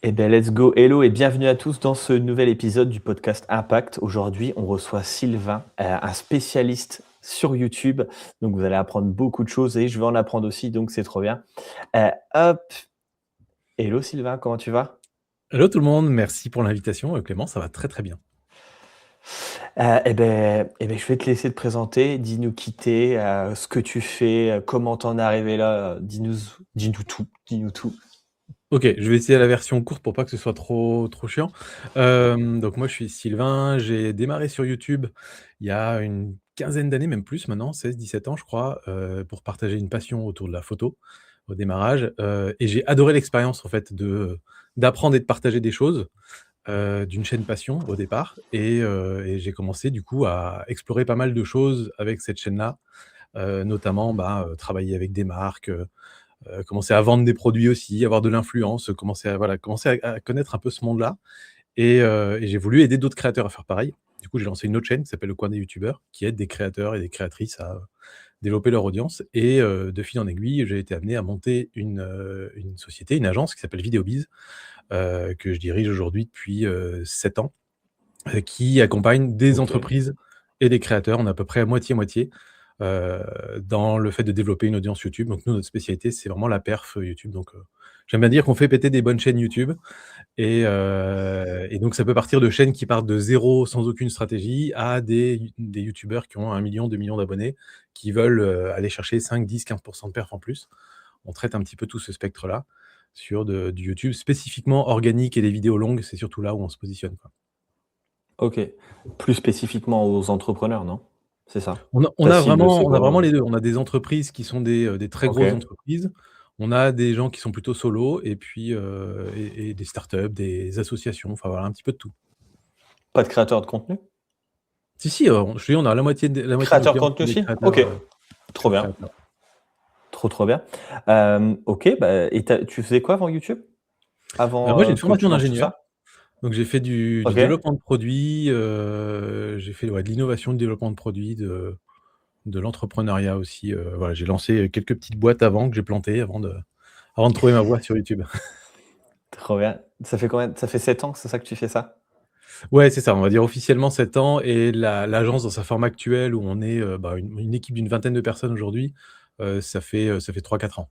Eh ben, let's go. Hello et bienvenue à tous dans ce nouvel épisode du podcast Impact. Aujourd'hui, on reçoit Sylvain, un spécialiste sur YouTube. Donc, vous allez apprendre beaucoup de choses et je vais en apprendre aussi, donc c'est trop bien. Hop. Hello Sylvain, comment tu vas? Hello tout le monde, merci pour l'invitation. Clément, ça va très très bien. Je vais te laisser te présenter. Dis-nous qui tu es, ce que tu fais, comment t'en es arrivé là. Dis-nous tout. Dis-nous tout. Ok, je vais essayer la version courte pour pas que ce soit trop chiant. Donc moi je suis Sylvain, j'ai démarré sur YouTube il y a une quinzaine d'années, même plus maintenant, 16-17 ans je crois, pour partager une passion autour de la photo au démarrage. Et j'ai adoré l'expérience en fait d'apprendre et de partager des choses d'une chaîne passion au départ. Et j'ai commencé du coup à explorer pas mal de choses avec cette chaîne-là, notamment travailler avec des marques, commencer à vendre des produits aussi, avoir de l'influence, commencer à connaître un peu ce monde-là. Et j'ai voulu aider d'autres créateurs à faire pareil. Du coup, j'ai lancé une autre chaîne qui s'appelle Le Coin des Youtubeurs, qui aide des créateurs et des créatrices à développer leur audience. Et de fil en aiguille, j'ai été amené à monter une société, une agence qui s'appelle Vidéobiz, que je dirige aujourd'hui depuis 7 ans, qui accompagne des Ok. entreprises et des créateurs. On est à peu près moitié-moitié heu, dans le fait de développer une audience YouTube. Donc nous, notre spécialité, c'est vraiment la perf YouTube. Donc j'aime bien dire qu'on fait péter des bonnes chaînes YouTube. Et donc ça peut partir de chaînes qui partent de zéro, sans aucune stratégie, à des youtubeurs qui ont 1 million, 2 millions d'abonnés, qui veulent aller chercher 5-10-15% de perf en plus. On traite un petit peu tout ce spectre-là sur du YouTube spécifiquement organique, et les vidéos longues, c'est surtout là où on se positionne, quoi. Ok. Plus spécifiquement aux entrepreneurs, non? C'est ça? On Ta a cible, vraiment c'est on a vraiment quoi? les 2. On a des entreprises qui sont des très Ok. grosses entreprises. On a des gens qui sont plutôt solos et puis et des startups, des associations, enfin voilà, un petit peu de tout. Pas de créateur de contenu? Si, si, je te dis, on a la moitié de nos Créateur de clients qui contenu sont des aussi? créateurs, OK, trop purs bien, créateurs. trop, trop bien. OK, bah et tu faisais quoi avant YouTube? Moi, Avant, j'ai une que tu formation lances tout d'ingénieur, ça? donc j'ai fait du OK, développement de produits, j'ai fait, ouais, de l'innovation, du développement de produits, de l'entrepreneuriat aussi, voilà, j'ai lancé quelques petites boîtes avant que j'ai plantées avant de trouver ma voie sur YouTube. trop bien. Ça fait 7 ans, c'est ça que tu fais ça? Ouais, c'est ça, on va dire officiellement 7 ans. Et l'agence dans sa forme actuelle où on est, une équipe d'une vingtaine de personnes aujourd'hui, ça fait 3-4 ans.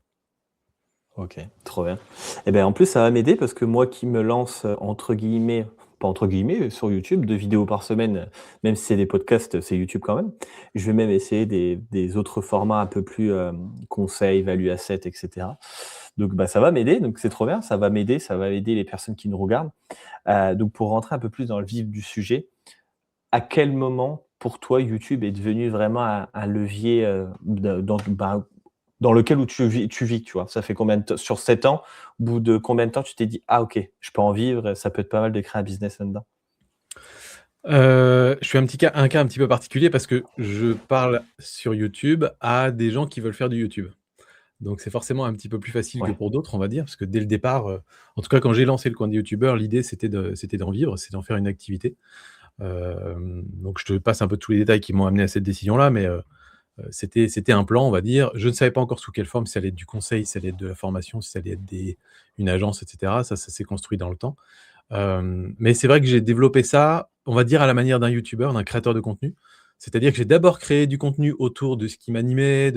OK, trop bien. Et ben, en plus, ça va m'aider parce que moi qui me lance, entre guillemets, pas entre guillemets, sur YouTube, 2 vidéos par semaine, même si c'est des podcasts, c'est YouTube quand même. Je vais même essayer des autres formats un peu plus, conseils, value asset et cetera. Donc bah, ça va m'aider, donc c'est trop bien, ça va m'aider, ça va aider les personnes qui nous regardent. Donc pour rentrer un peu plus dans le vif du sujet, à quel moment pour toi YouTube est devenu vraiment un levier, dans lequel où tu vis, tu vois? Ça fait combien de temps sur 7 ans, au bout de combien de temps tu t'es dit: «Ah OK, je peux en vivre, ça peut être pas mal de créer un business là-dedans»? Je suis un cas un petit peu particulier parce que je parle sur YouTube à des gens qui veulent faire du YouTube. Donc c'est forcément un petit peu plus facile que Ouais, pour d'autres, on va dire, parce que dès le départ, en tout cas quand j'ai lancé le coin des youtubeurs, l'idée c'était d'en vivre, c'est d'en faire une activité. Donc je te passe un peu tous les détails qui m'ont amené à cette décision-là, mais c'était un plan, on va dire. Je ne savais pas encore sous quelle forme, si ça allait être du conseil, si ça allait être de la formation, si ça allait être une agence, et cetera. Ça s'est construit dans le temps. Mais c'est vrai que j'ai développé ça, on va dire, à la manière d'un youtubeur, d'un créateur de contenu. C'est-à-dire que j'ai d'abord créé du contenu autour de ce qui m'animait,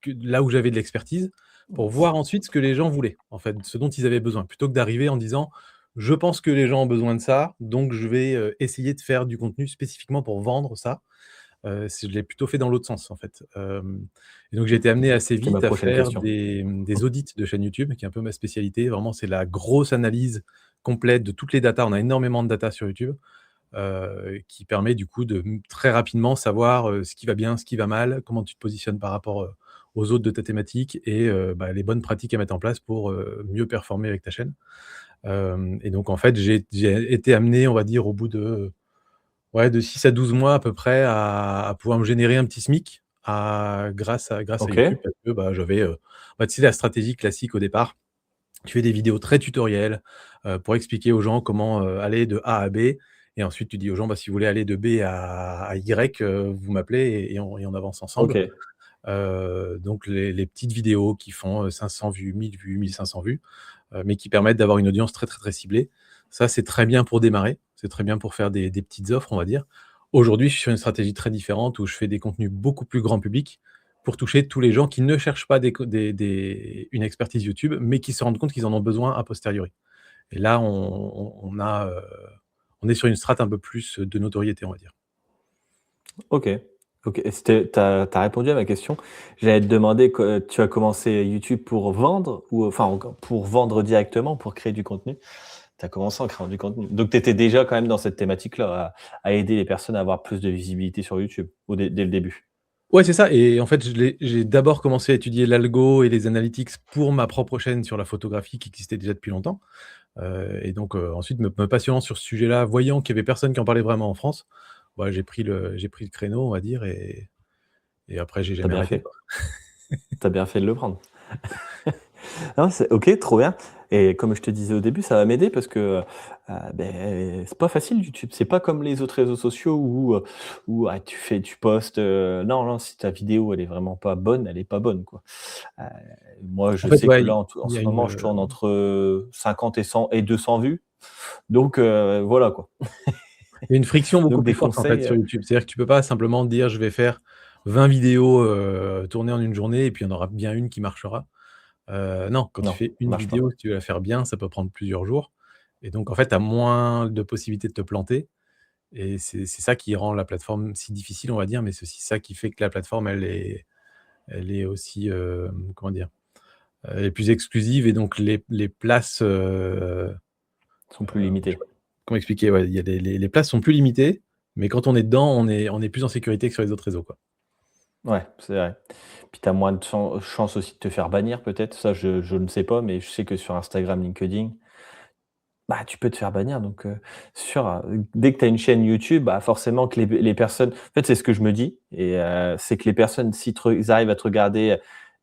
là où j'avais de l'expertise, pour voir ensuite ce que les gens voulaient, en fait, ce dont ils avaient besoin. Plutôt que d'arriver en disant: «Je pense que les gens ont besoin de ça, donc je vais, essayer de faire du contenu spécifiquement pour vendre ça». Je l'ai plutôt fait dans l'autre sens, en fait. Et donc j'ai été amené assez c'était ma vite à prochaine faire question. des audits de chaînes YouTube, qui est un peu ma spécialité. Vraiment, c'est la grosse analyse complète de toutes les datas. On a énormément de data sur YouTube, qui permet du coup de, très rapidement savoir, ce qui va bien, ce qui va mal, comment tu te positionnes par rapport, aux autres de ta thématique, et les bonnes pratiques à mettre en place pour, mieux performer avec ta chaîne. Et donc en fait, j'ai été amené, on va dire, au bout de, ouais, de 6 à 12 mois à peu près, à pouvoir me générer un petit SMIC, grâce à YouTube, OK, parce que, j'avais, tu sais, la stratégie classique au départ. Tu fais des vidéos très tutoriels, pour expliquer aux gens comment, aller de A à B, et ensuite tu dis aux gens: «Si vous voulez aller de B à Y, vous m'appelez, et on avance ensemble». OK. Donc les petites vidéos qui font, 500 vues, 1000 vues, 1500 vues, mais qui permettent d'avoir une audience très, très, très ciblée. Ça, c'est très bien pour démarrer, c'est très bien pour faire des petites offres, on va dire. Aujourd'hui, je suis sur une stratégie très différente où je fais des contenus beaucoup plus grand public pour toucher tous les gens qui ne cherchent pas une expertise YouTube, mais qui se rendent compte qu'ils en ont besoin a posteriori. Et là, on est sur une strate un peu plus de notoriété, on va dire. OK. OK. Tu as répondu à ma question. J'allais te demander que tu as commencé YouTube pour vendre ou enfin, encore pour vendre directement, pour créer du contenu? Tu as commencé en créant du contenu. Donc tu étais déjà quand même dans cette thématique-là, à aider les personnes à avoir plus de visibilité sur YouTube, dès le début? Ouais, c'est ça et en fait, j'ai d'abord commencé à étudier l'algo et les analytics pour ma propre chaîne sur la photographie qui existait déjà depuis longtemps. Et donc, ensuite me passionnant sur ce sujet-là, voyant qu'il y avait personne qui en parlait vraiment en France, bah, j'ai pris le créneau, on va dire et après j'ai Tu as jamais bien arrêté, fait. quoi. Tu as bien fait de le prendre. Non, c'est OK, trop bien et comme je te disais au début, ça va m'aider parce que, c'est pas facile YouTube. C'est pas comme les autres réseaux sociaux où, tu postes, non, non, si ta vidéo elle est vraiment pas bonne, elle est pas bonne, quoi. Heu, Moi, En je fait, sais que ouais, là, en il y ce a moment, je tourne entre, 50 et 100 et 200 vues donc voilà, quoi. une friction beaucoup Donc plus des forte, en fait, conseils, sur YouTube. C'est-à-dire que tu peux pas simplement dire: «Je vais faire 20 vidéos, tournées en une journée et puis il y en aura bien une qui marchera». Non, quand tu non, fais ça une marche pas. vidéo, si tu veux la faire bien, ça peut prendre plusieurs jours et donc en fait, tu as moins de possibilités de te planter et c'est ça qui rend la plateforme si difficile, on va dire, mais c'est aussi ça qui fait que la plateforme, elle est aussi, comment dire? Elle est plus exclusive et donc les places, Ils sont plus je sais limités. pas comment expliquer? Ouais, il y a les places sont plus limitées, mais quand on est dedans, on est plus en sécurité que sur les autres réseaux, quoi. Ouais, c'est vrai. Puis tu as moins de chances aussi de te faire bannir peut-être, ça je ne sais pas, mais je sais que sur Instagram, LinkedIn, bah, tu peux te faire bannir donc dès que tu as une chaîne YouTube, bah, forcément que les personnes en fait, c'est ce que je me dis et c'est que les personnes si ils arrivent à te regarder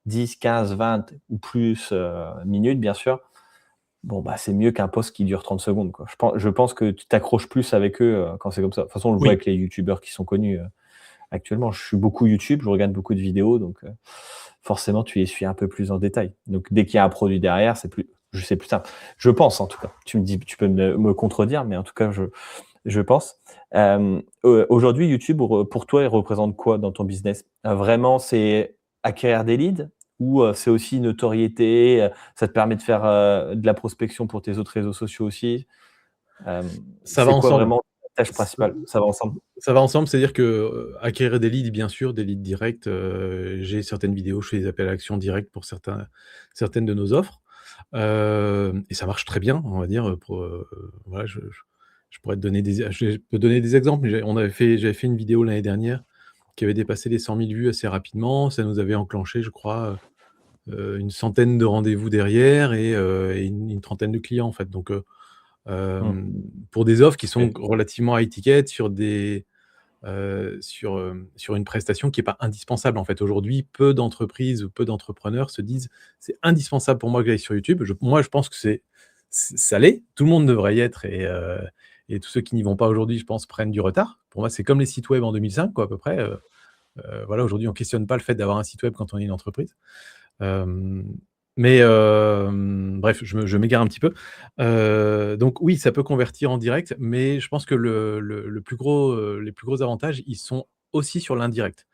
10, 15, 20 ou plus, minutes bien sûr, bon, bah, c'est mieux qu'un post qui dure 30 secondes, quoi. Je pense que tu t'accroches plus avec eux, quand c'est comme ça. De toute façon, on le voit Oui. avec les youtubeurs qui sont connus, actuellement. Je suis beaucoup YouTube, je regarde beaucoup de vidéos donc forcément tu les suis un peu plus en détail. Donc dès qu'il y a un produit derrière, c'est plus simple. Je pense en tout cas. Tu me dis tu peux me contredire, mais en tout cas je pense. Aujourd'hui YouTube pour toi, il représente quoi dans ton business? Vraiment c'est acquérir des leads ou c'est aussi notoriété, ça te permet de faire, de la prospection pour tes autres réseaux sociaux aussi? Hem, Ça va c'est quoi ensemble. vraiment ta tâche Ça principale? Ça va ensemble? ça va ensemble, c'est-à-dire que, acquérir des leads, bien sûr, des leads directs, j'ai certaines vidéos, je fais des appels à action directs pour certaines de nos offres, et ça marche très bien, on va dire, voilà, je pourrais te donner je peux donner des exemples, mais j'avais fait une vidéo l'année dernière qui avait dépassé les 100 000 vues assez rapidement. Ça nous avait enclenché, je crois, une centaine de rendez-vous derrière et une trentaine de clients, en fait, donc Mmh. pour des offres qui sont OK. relativement high ticket sur une prestation qui est pas indispensable, en fait. Aujourd'hui, peu d'entreprises ou peu d'entrepreneurs se disent: «C'est indispensable pour moi que j'aille sur YouTube». Moi, je pense que ça l'est. Tout le monde devrait y être et tous ceux qui n'y vont pas aujourd'hui, je pense, prennent du retard. Pour moi, c'est comme les sites web en 2005, quoi, à peu près, voilà, aujourd'hui, on questionne pas le fait d'avoir un site web quand on est une entreprise. Hem, mais bref, je m'égare un petit peu. Donc oui, ça peut convertir en direct, mais je pense que le plus gros, les plus gros avantages, ils sont aussi sur l'indirect.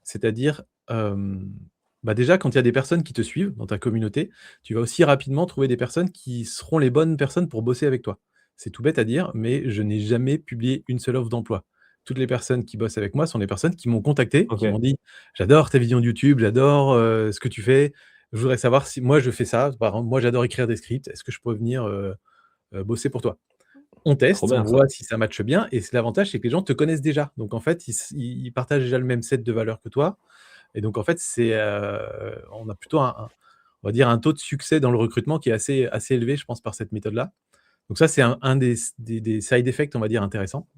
C'est-à-dire, bah, déjà, quand il y a des personnes qui te suivent dans ta communauté, tu vas aussi rapidement trouver des personnes qui seront les bonnes personnes pour bosser avec toi. C'est tout bête à dire, mais je n'ai jamais publié une seule offre d'emploi. Toutes les personnes qui bossent avec moi sont des personnes qui m'ont contacté, qui m'ont OK. dit: «J'adore tes vidéos de YouTube, j'adore, ce que tu fais. Je voudrais savoir si moi je fais ça, par exemple, moi j'adore écrire des scripts, est-ce que je peux venir, bosser pour toi?» On Trop teste, on bien ça. voit si ça matche bien et l'avantage, c'est que les gens te connaissent déjà. Donc en fait, ils partagent déjà le même set de valeurs que toi et donc en fait, on a plutôt on va dire un taux de succès dans le recrutement qui est assez élevé, je pense, par cette méthode-là. Donc ça, c'est un des side effects, on va dire, intéressants.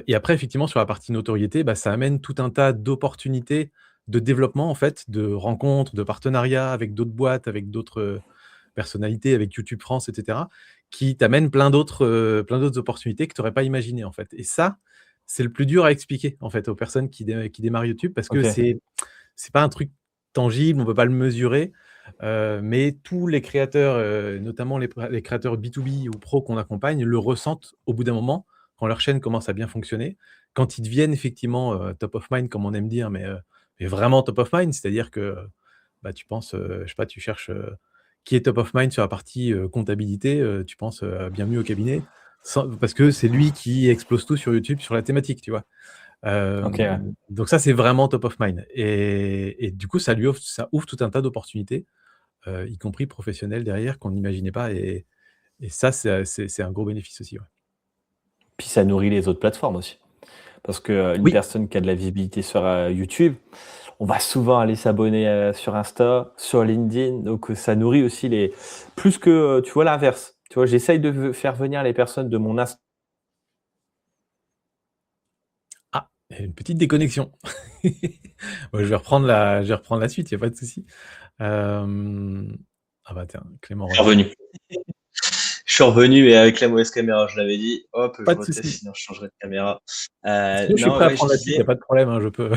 Et après effectivement sur la partie notoriété, bah, ça amène tout un tas d'opportunités de développement en fait, de rencontres, de partenariats avec d'autres boîtes, avec d'autres, personnalités, avec YouTube France et cetera, qui t'amènent plein d'autres opportunités que tu aurais pas imaginées en fait. Et ça, c'est le plus dur à expliquer en fait aux personnes qui démarrent YouTube parce que OK. c'est pas un truc tangible, on peut pas le mesurer. Mais tous les créateurs, notamment les créateurs B2B ou pro qu'on accompagne, le ressentent au bout d'un moment, quand leur chaîne commence à bien fonctionner, quand ils deviennent effectivement, top of mind comme on aime dire, mais vraiment top of mind. C'est-à-dire que, bah, tu penses, je sais pas, tu cherches, qui est top of mind sur la partie, comptabilité, tu penses, Bienvenue au cabinet, sans parce que c'est lui qui explose tout sur YouTube sur la thématique, tu vois? OK, ouais. Donc ça, c'est vraiment top of mind et du coup, ça ouvre tout un tas d'opportunités, y compris professionnelles derrière qu'on n'imaginait pas et ça, c'est un gros bénéfice aussi, ouais. Puis ça nourrit les autres plateformes aussi. Parce que, une Oui, personne qui a de la visibilité sur, YouTube, on va souvent aller s'abonner, sur Insta, sur LinkedIn, donc ça nourrit aussi les plus que, tu vois l'inverse. Tu vois, j'essaye de faire venir les personnes de mon Insta. ah, il y a une petite déconnexion. Bah, je vais reprendre la suite, il y a pas de souci. Ah bah, tiens, Clément Je suis revient. revenu. Je suis revenu, mais avec la mauvaise caméra, je l'avais dit. Hop, je Pas de reteste, souci. sinon je changerai de caméra. Sinon, je suis Non, prêt à ouais, je prendre la suite, il y a disais, pas de problème, hein, je peux.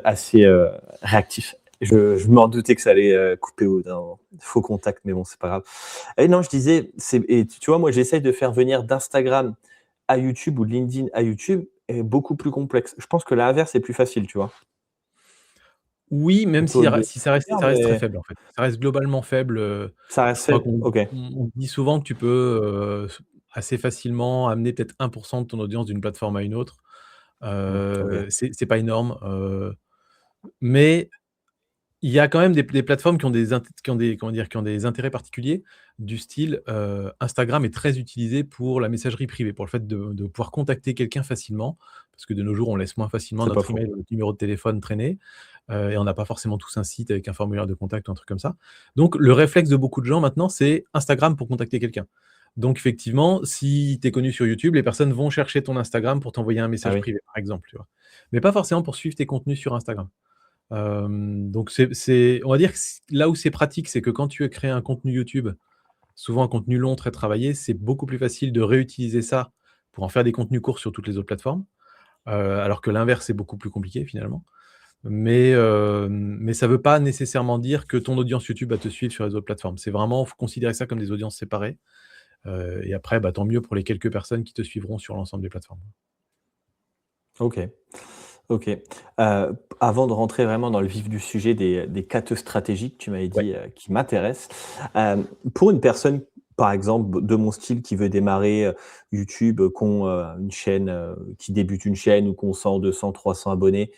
Assez, réactif. Je m'en doutais que ça allait, couper au d'un faux contact, mais bon, c'est pas grave. Et non, je disais, et tu vois, moi, j'essaye de faire venir d'Instagram à YouTube ou de LinkedIn à YouTube est beaucoup plus complexe. Je pense que l'inverse est plus facile, tu vois? Oui, On même peut le si ça reste faire, ça reste très mais faible, en fait. Ça reste globalement faible, ça je reste crois fait? qu'on OK. on dit souvent que tu peux, assez facilement amener peut-être 1 de ton audience d'une plateforme à une autre. Mmh, OK. C'est pas énorme, mais il y a quand même des plateformes qui ont des comment dire? Qui ont des intérêts particuliers du style, Instagram est très utilisé pour la messagerie privée, pour le fait de pouvoir contacter quelqu'un facilement. Parce que de nos jours, on laisse moins facilement C'est pas notre faux. email ou notre numéro de téléphone traîner, et on n'a pas forcément tous un site avec un formulaire de contact ou un truc comme ça. Donc le réflexe de beaucoup de gens maintenant, c'est Instagram pour contacter quelqu'un. Donc effectivement, si tu es connu sur YouTube, les personnes vont chercher ton Instagram pour t'envoyer un Ah message oui. privé, par exemple, tu vois? Mais pas forcément pour suivre tes contenus sur Instagram. Donc on va dire que là où c'est pratique, c'est que quand tu veux créer un contenu YouTube, souvent un contenu long, très travaillé, c'est beaucoup plus facile de réutiliser ça pour en faire des contenus courts sur toutes les autres plateformes, alors que l'inverse, c'est beaucoup plus compliqué finalement. Mais ça ne veut pas nécessairement dire que ton audience YouTube va te suivre sur les autres plateformes. C'est vraiment faut considérer ça comme des audiences séparées, et après, bah, tant mieux pour les quelques personnes qui te suivront sur l'ensemble des plateformes. OK. OK. Avant de rentrer vraiment dans le vif du sujet des 4 stratégies que tu m'avais Ouais. dit, qui m'intéressent, pour une personne, par exemple, de mon style qui veut démarrer, YouTube, une chaîne, qui débute une chaîne ou qu'on 100, 200, 300 abonnés,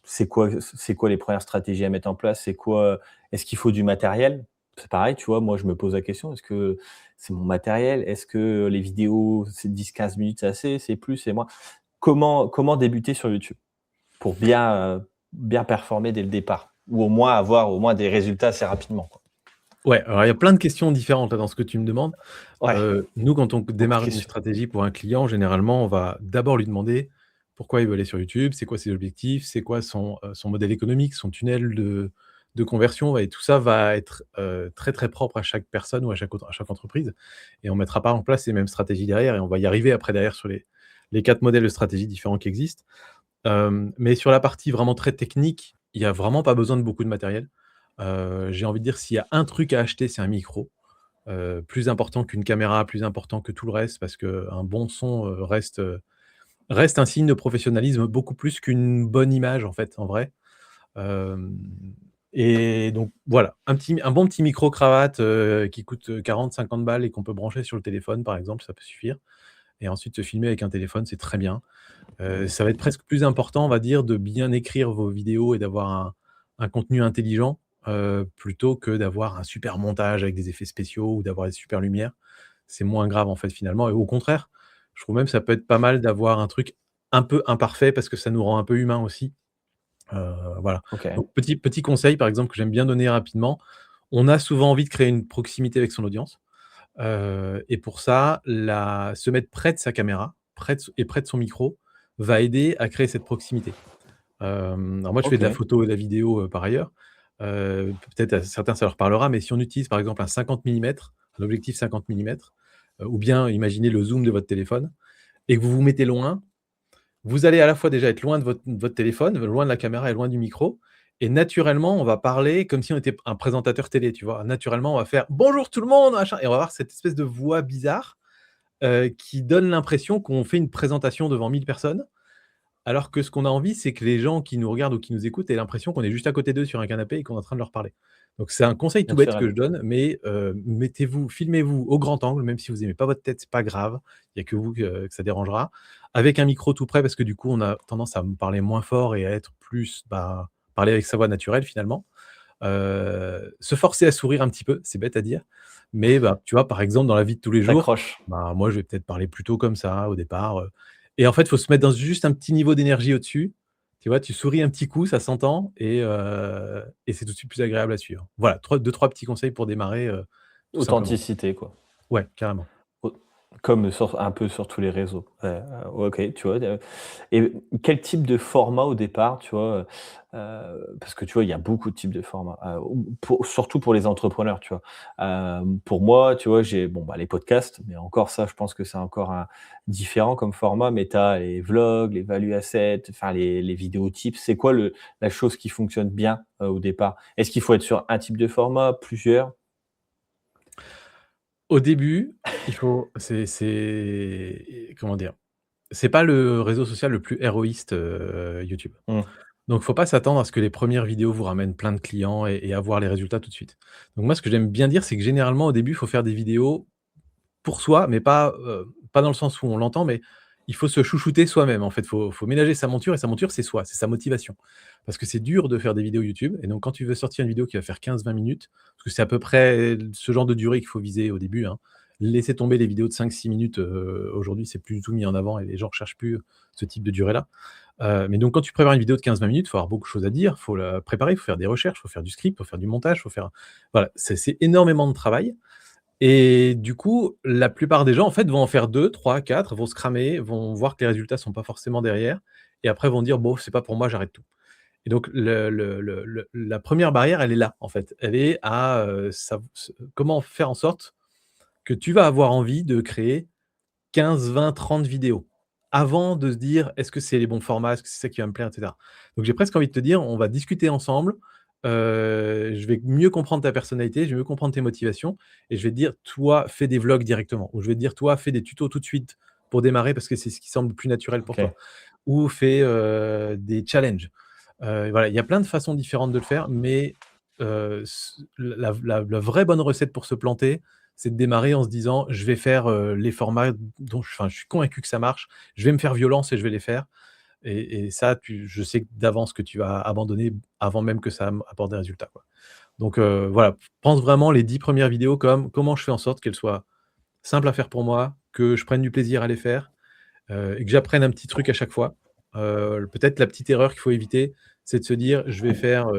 c'est quoi les premières stratégies à mettre en place? C'est quoi, est-ce qu'il faut du matériel? C'est pareil, tu vois, moi je me pose la question, est-ce que c'est mon matériel? Est-ce que les vidéos, c'est 10-15 minutes, c'est assez, c'est plus, c'est moins? Comment débuter sur YouTube? Pour bien performer dès le départ ou au moins avoir au moins des résultats assez rapidement, quoi. Ouais, alors il y a plein de questions différentes là dans ce que tu me demandes. Ouais, Nous, quand on beaucoup de démarre une questions. stratégie pour un client, généralement, on va d'abord lui demander pourquoi il veut aller sur YouTube, c'est quoi ses objectifs, c'est quoi son modèle économique, son tunnel de conversion et tout ça va être, très, très propre à chaque personne ou à chaque entreprise et on mettra pas en place les mêmes stratégies derrière et on va y arriver après derrière sur les 4 modèles de stratégies différents qui existent. Mais sur la partie vraiment très technique, il y a vraiment pas besoin de beaucoup de matériel. J'ai envie de dire s'il y a un truc à acheter, c'est un micro. Plus important qu'une caméra, plus important que tout le reste parce qu'un bon son, reste un signe de professionnalisme beaucoup plus qu'une bonne image en fait, en vrai. Hem et donc voilà, un bon petit micro cravate, qui coûte, 40-50 balles et qu'on peut brancher sur le téléphone par exemple, ça peut suffire et ensuite se filmer avec un téléphone, c'est très bien. Ça va être presque plus important, on va dire, de bien écrire vos vidéos et d'avoir un contenu intelligent, plutôt que d'avoir un super montage avec des effets spéciaux ou d'avoir des super lumières. C'est moins grave, en fait, finalement et au contraire, je trouve même ça peut être pas mal d'avoir un truc un peu imparfait parce que ça nous rend un peu humains aussi. Voilà. OK. Donc petit conseil, par exemple, que j'aime bien donner rapidement, on a souvent envie de créer une proximité avec son audience, et pour ça, se mettre près de sa caméra, près de son micro, va aider à créer cette proximité. Alors moi, je fais de la OK. photo et de la vidéo, par ailleurs. Peut-être à certains, ça leur parlera, mais si on utilise, par exemple, un 50 millimètres, un objectif 50 millimètres, ou bien imaginez le zoom de votre téléphone et que vous vous mettez loin, vous allez à la fois déjà être loin de votre téléphone, loin de la caméra et loin du micro et naturellement, on va parler comme si on était un présentateur télé, tu vois? Naturellement, on va faire: «Bonjour tout le monde!» machin et on va avoir cette espèce de voix bizarre, qui donne l'impression qu'on fait une présentation devant 1000 personnes. Alors que ce qu'on a envie, c'est que les gens qui nous regardent ou qui nous écoutent aient l'impression qu'on est juste à côté d'eux sur un canapé et qu'on est en train de leur parler. Donc c'est un conseil tout bête que naturel. je donne, mais mettez-vous filmez-vous au grand angle, même si vous aimez pas votre tête, c'est pas grave, il y a que vous que ça dérangera. Avec un micro tout près parce que du coup, on a tendance à me parler moins fort et à être plus, bah, parler avec sa voix naturelle finalement. Se forcer à sourire un petit peu, c'est bête à dire, mais bah, tu vois, par exemple, dans la vie de tous les jours, Tu bah, moi, je vais peut-être parler plutôt comme ça au départ, et en fait, il faut se mettre dans juste un petit niveau d'énergie au-dessus. Tu vois, tu souris un petit coup, ça s'entend et c'est tout de suite plus agréable à suivre. Voilà, 2-3 petits conseils pour démarrer, tout simplement. authenticité, quoi. Ouais, carrément. Au Comme sur un peu sur tous les réseaux. OK, tu vois? Et quel type de format au départ, tu vois? Parce que tu vois, il y a beaucoup de types de formats, surtout pour les entrepreneurs, tu vois? Pour moi, tu vois, j'ai bon, bah, les podcasts, mais encore ça, je pense que c'est encore un différent comme format, mais tu as les vlogs, les value assets, enfin les vidéos tips. C'est quoi la chose qui fonctionne bien, au départ? Est-ce qu'il faut être sur un type de format, plusieurs? Au début, il faut c'est comment dire? C'est pas le réseau social le plus héroïste, YouTube. Mmh. Donc faut pas s'attendre à ce que les premières vidéos vous ramènent plein de clients et avoir les résultats tout de suite. Donc moi, ce que j'aime bien dire, c'est que généralement, au début, il faut faire des vidéos pour soi, mais pas dans le sens où on l'entend, mais il faut se chouchouter soi-même, en fait. Faut ménager sa monture et sa monture, c'est soi, c'est sa motivation. Parce que c'est dur de faire des vidéos YouTube et donc quand tu veux sortir une vidéo qui va faire 15-20 minutes, parce que c'est à peu près ce genre de durée qu'il faut viser au début, hein. Laissez tomber les vidéos de 5-6 minutes, aujourd'hui, c'est plus du tout mis en avant et les gens recherchent plus ce type de durée-là. Mais donc quand tu prépares une vidéo de 15-20 minutes, il faut avoir beaucoup de choses à dire, il faut la préparer, il faut faire des recherches, il faut faire du script, il faut faire du montage, il faut faire voilà, c'est énormément de travail et du coup, la plupart des gens, en fait, vont en faire 2, 3, 4, vont se cramer, vont voir que les résultats sont pas forcément derrière et après vont dire: «Bon, c'est pas pour moi, j'arrête tout». Et donc la première barrière, elle est là, en fait. Elle est à, comment faire en sorte que tu vas avoir envie de créer 15-20-30 vidéos, avant de se dire: «Est-ce que c'est les bons formats? Est-ce que c'est ça qui va me plaire?» et cetera. Donc j'ai presque envie de te dire, on va discuter ensemble, je vais mieux comprendre ta personnalité, je vais mieux comprendre tes motivations et je vais te dire: «Toi, fais des vlogs directement» ou je vais te dire: «Toi, fais des tutos tout de suite pour démarrer parce que c'est ce qui semble le plus naturel pour toi» OK. ou «Fais, des challenges». Voilà, il y a plein de façons différentes de le faire, mais la vraie bonne recette pour se planter, c'est de démarrer en se disant: «Je vais faire, les formats dont je suis convaincu que ça marche, je vais me faire violence et je vais les faire» et ça, je sais d'avance que tu vas abandonner avant même que ça apporte des résultats, quoi. Donc voilà, pense vraiment les 10 premières vidéos comme: comment je fais en sorte qu'elles soient simples à faire pour moi, que je prenne du plaisir à les faire, et que j'apprenne un petit truc à chaque fois. Peut-être la petite erreur qu'il faut éviter, c'est de se dire: «Je vais faire,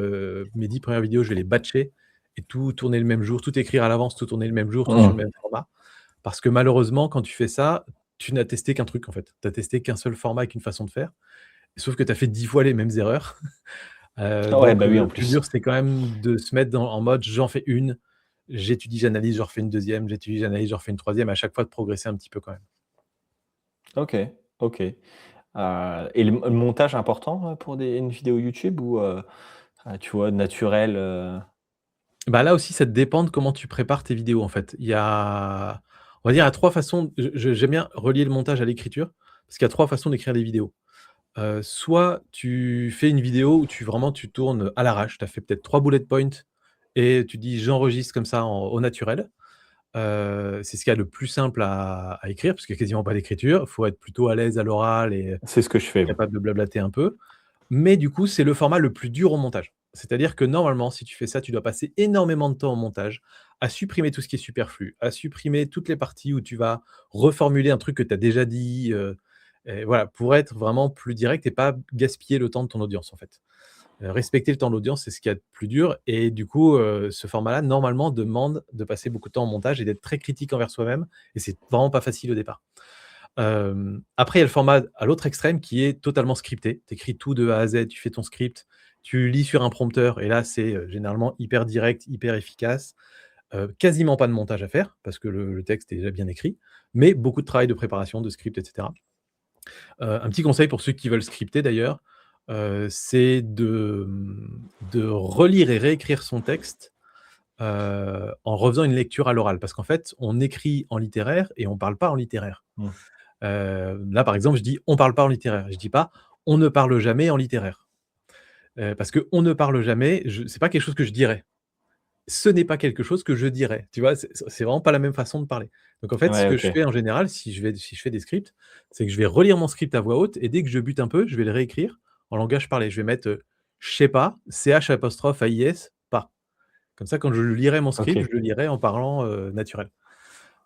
mes 10 premières vidéos, je vais les batcher et tout tourner le même jour, tout écrire à l'avance, tout tourner le même jour, tout sur le Mmh. même format». Parce que malheureusement, quand tu fais ça, tu n'as testé qu'un truc, en fait. Tu as testé qu'un seul format avec une façon de faire, sauf que tu as fait 10 fois les mêmes erreurs. Ouais, Donc bah, oui, en le plus plus. dur, c'est quand même de se mettre en mode: «J'en fais une, j'étudie, j'analyse, j'en refais une deuxième, j'étudie, j'analyse, j'en refais une troisième», à chaque fois de progresser un petit peu quand même. OK, OK. Et le montage important, pour une vidéo YouTube ou, tu vois, naturel, Bah, là aussi, ça dépend de comment tu prépares tes vidéos, en fait. Il y a on va dire, il y a 3 façons j'aime bien relier le montage à l'écriture, parce qu'il y a 3 façons d'écrire des vidéos. Soit tu fais une vidéo où tu tournes à l'arrache, tu as fait peut-être 3 bullet points et tu dis: «J'enregistre comme ça au naturel». C'est ce qu'il y a de plus simple à écrire, parce qu'il y a quasiment pas d'écriture. Il faut être plutôt à l'aise à l'oral et c'est ce que je fais, moi. capable de blablater un peu. Mais du coup, c'est le format le plus dur au montage. C'est-à-dire que normalement, si tu fais ça, tu dois passer énormément de temps au montage, à supprimer tout ce qui est superflu, à supprimer toutes les parties où tu vas reformuler un truc que tu as déjà dit, et voilà, pour être vraiment plus direct et pas gaspiller le temps de ton audience, en fait. Respecter le temps de l'audience, c'est ce qu'il y a de plus dur et du coup, ce format-là, normalement, demande de passer beaucoup de temps en montage et d'être très critique envers soi-même et c'est vraiment pas facile au départ. Après, il y a le format à l'autre extrême qui est totalement scripté. Tu écris tout de A à Z, tu fais ton script, tu lis sur un prompteur et là, c'est, généralement hyper direct, hyper efficace. Quasiment pas de montage à faire parce que le texte est déjà bien écrit, mais beaucoup de travail de préparation, de script et cetera. Un petit conseil pour ceux qui veulent scripter d'ailleurs, c'est de relire et réécrire son texte, en refaisant une lecture à l'oral. Parce qu'en fait, on écrit en littéraire et on parle pas en littéraire. Mmh. Là, par exemple, je dis: «On parle pas en littéraire». Je dis pas: «On ne parle jamais en littéraire». Parce que «on ne parle jamais», c'est pas quelque chose que je dirais. Ce n'est pas quelque chose que je dirais, tu vois? C'est vraiment pas la même façon de parler. Donc en fait, ce Ouais, que OK. je fais en général, si je fais des scripts, c'est que je vais relire mon script à voix haute et dès que je bute un peu, je vais le réécrire en langage parlé. Je vais mettre, je sais pas, CH apostrophe AIS, pas. Comme ça, quand je lirai mon script, je OK. le lirai en parlant, naturel.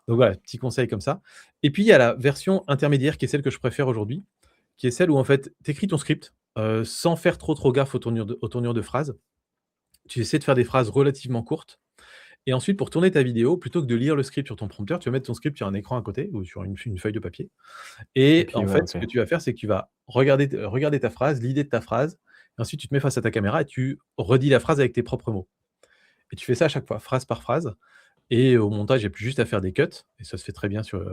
Donc voilà, petit conseil comme ça. Et puis il y a la version intermédiaire qui est celle que je préfère aujourd'hui, qui est celle où en fait, tu écris ton script, sans faire trop gaffe aux tournures de phrases. Tu essaies de faire des phrases relativement courtes et ensuite pour tourner ta vidéo, plutôt que de lire le script sur ton prompteur, tu vas mettre ton script sur un écran à côté ou sur une feuille de papier Et et puis en ouais, fait, OK. ce que tu vas faire, c'est que tu vas regarder ta phrase, l'idée de ta phrase et ensuite tu te mets face à ta caméra et tu redis la phrase avec tes propres mots et tu fais ça à chaque fois, phrase par phrase et au montage, il y a plus juste à faire des cuts et ça se fait très bien sur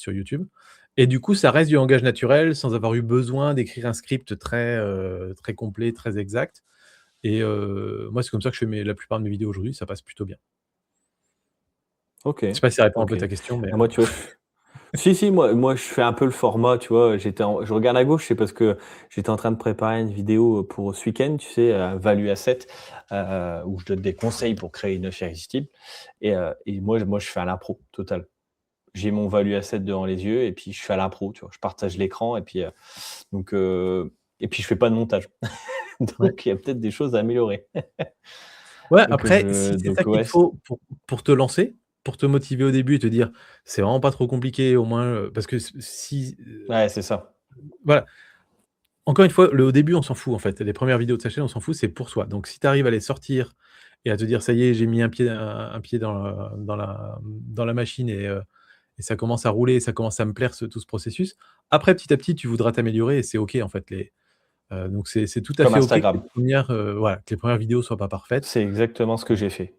YouTube et du coup, ça reste du langage naturel sans avoir eu besoin d'écrire un script très complet, très exact et moi, c'est comme ça que je fais la plupart de mes vidéos aujourd'hui, ça passe plutôt bien. OK. Je sais pas si ça répond un peu OK. à ta question, mais Ah moi, tu vois, si, moi je fais un peu le format, tu vois? Je regarde à gauche, c'est parce que j'étais en train de préparer une vidéo, pour ce week-end, tu sais, Value Asset, où je donne des conseils pour créer une offre irrésistible et moi je fais à l'impro total. J'ai mon Value Asset devant les yeux et puis je fais à l'impro, tu vois? Je partage l'écran et puis, donc et puis je fais pas de montage. ouais. Donc il y a peut-être des choses à améliorer. Ouais, Donc après, si c'est ça qu'il ouais, te faut pour te lancer, pour te motiver au début et te dire: «C'est vraiment pas trop compliqué, au moins», parce que si, ouais, c'est ça. voilà. Encore une fois, au début, on s'en fout, en fait. Les premières vidéos de sa chaîne, on s'en fout, c'est pour soi. Donc si tu arrives à les sortir et à te dire: «Ça y est, j'ai mis un pied dans la machine et ça commence à rouler, ça commence à me plaire tout ce processus». Après, petit à petit, tu voudras t'améliorer et c'est OK, en fait. Donc c'est tout à Comme fait OK que les Instagram. premières, voilà, que les premières vidéos soient pas parfaites. C'est exactement ce que j'ai fait.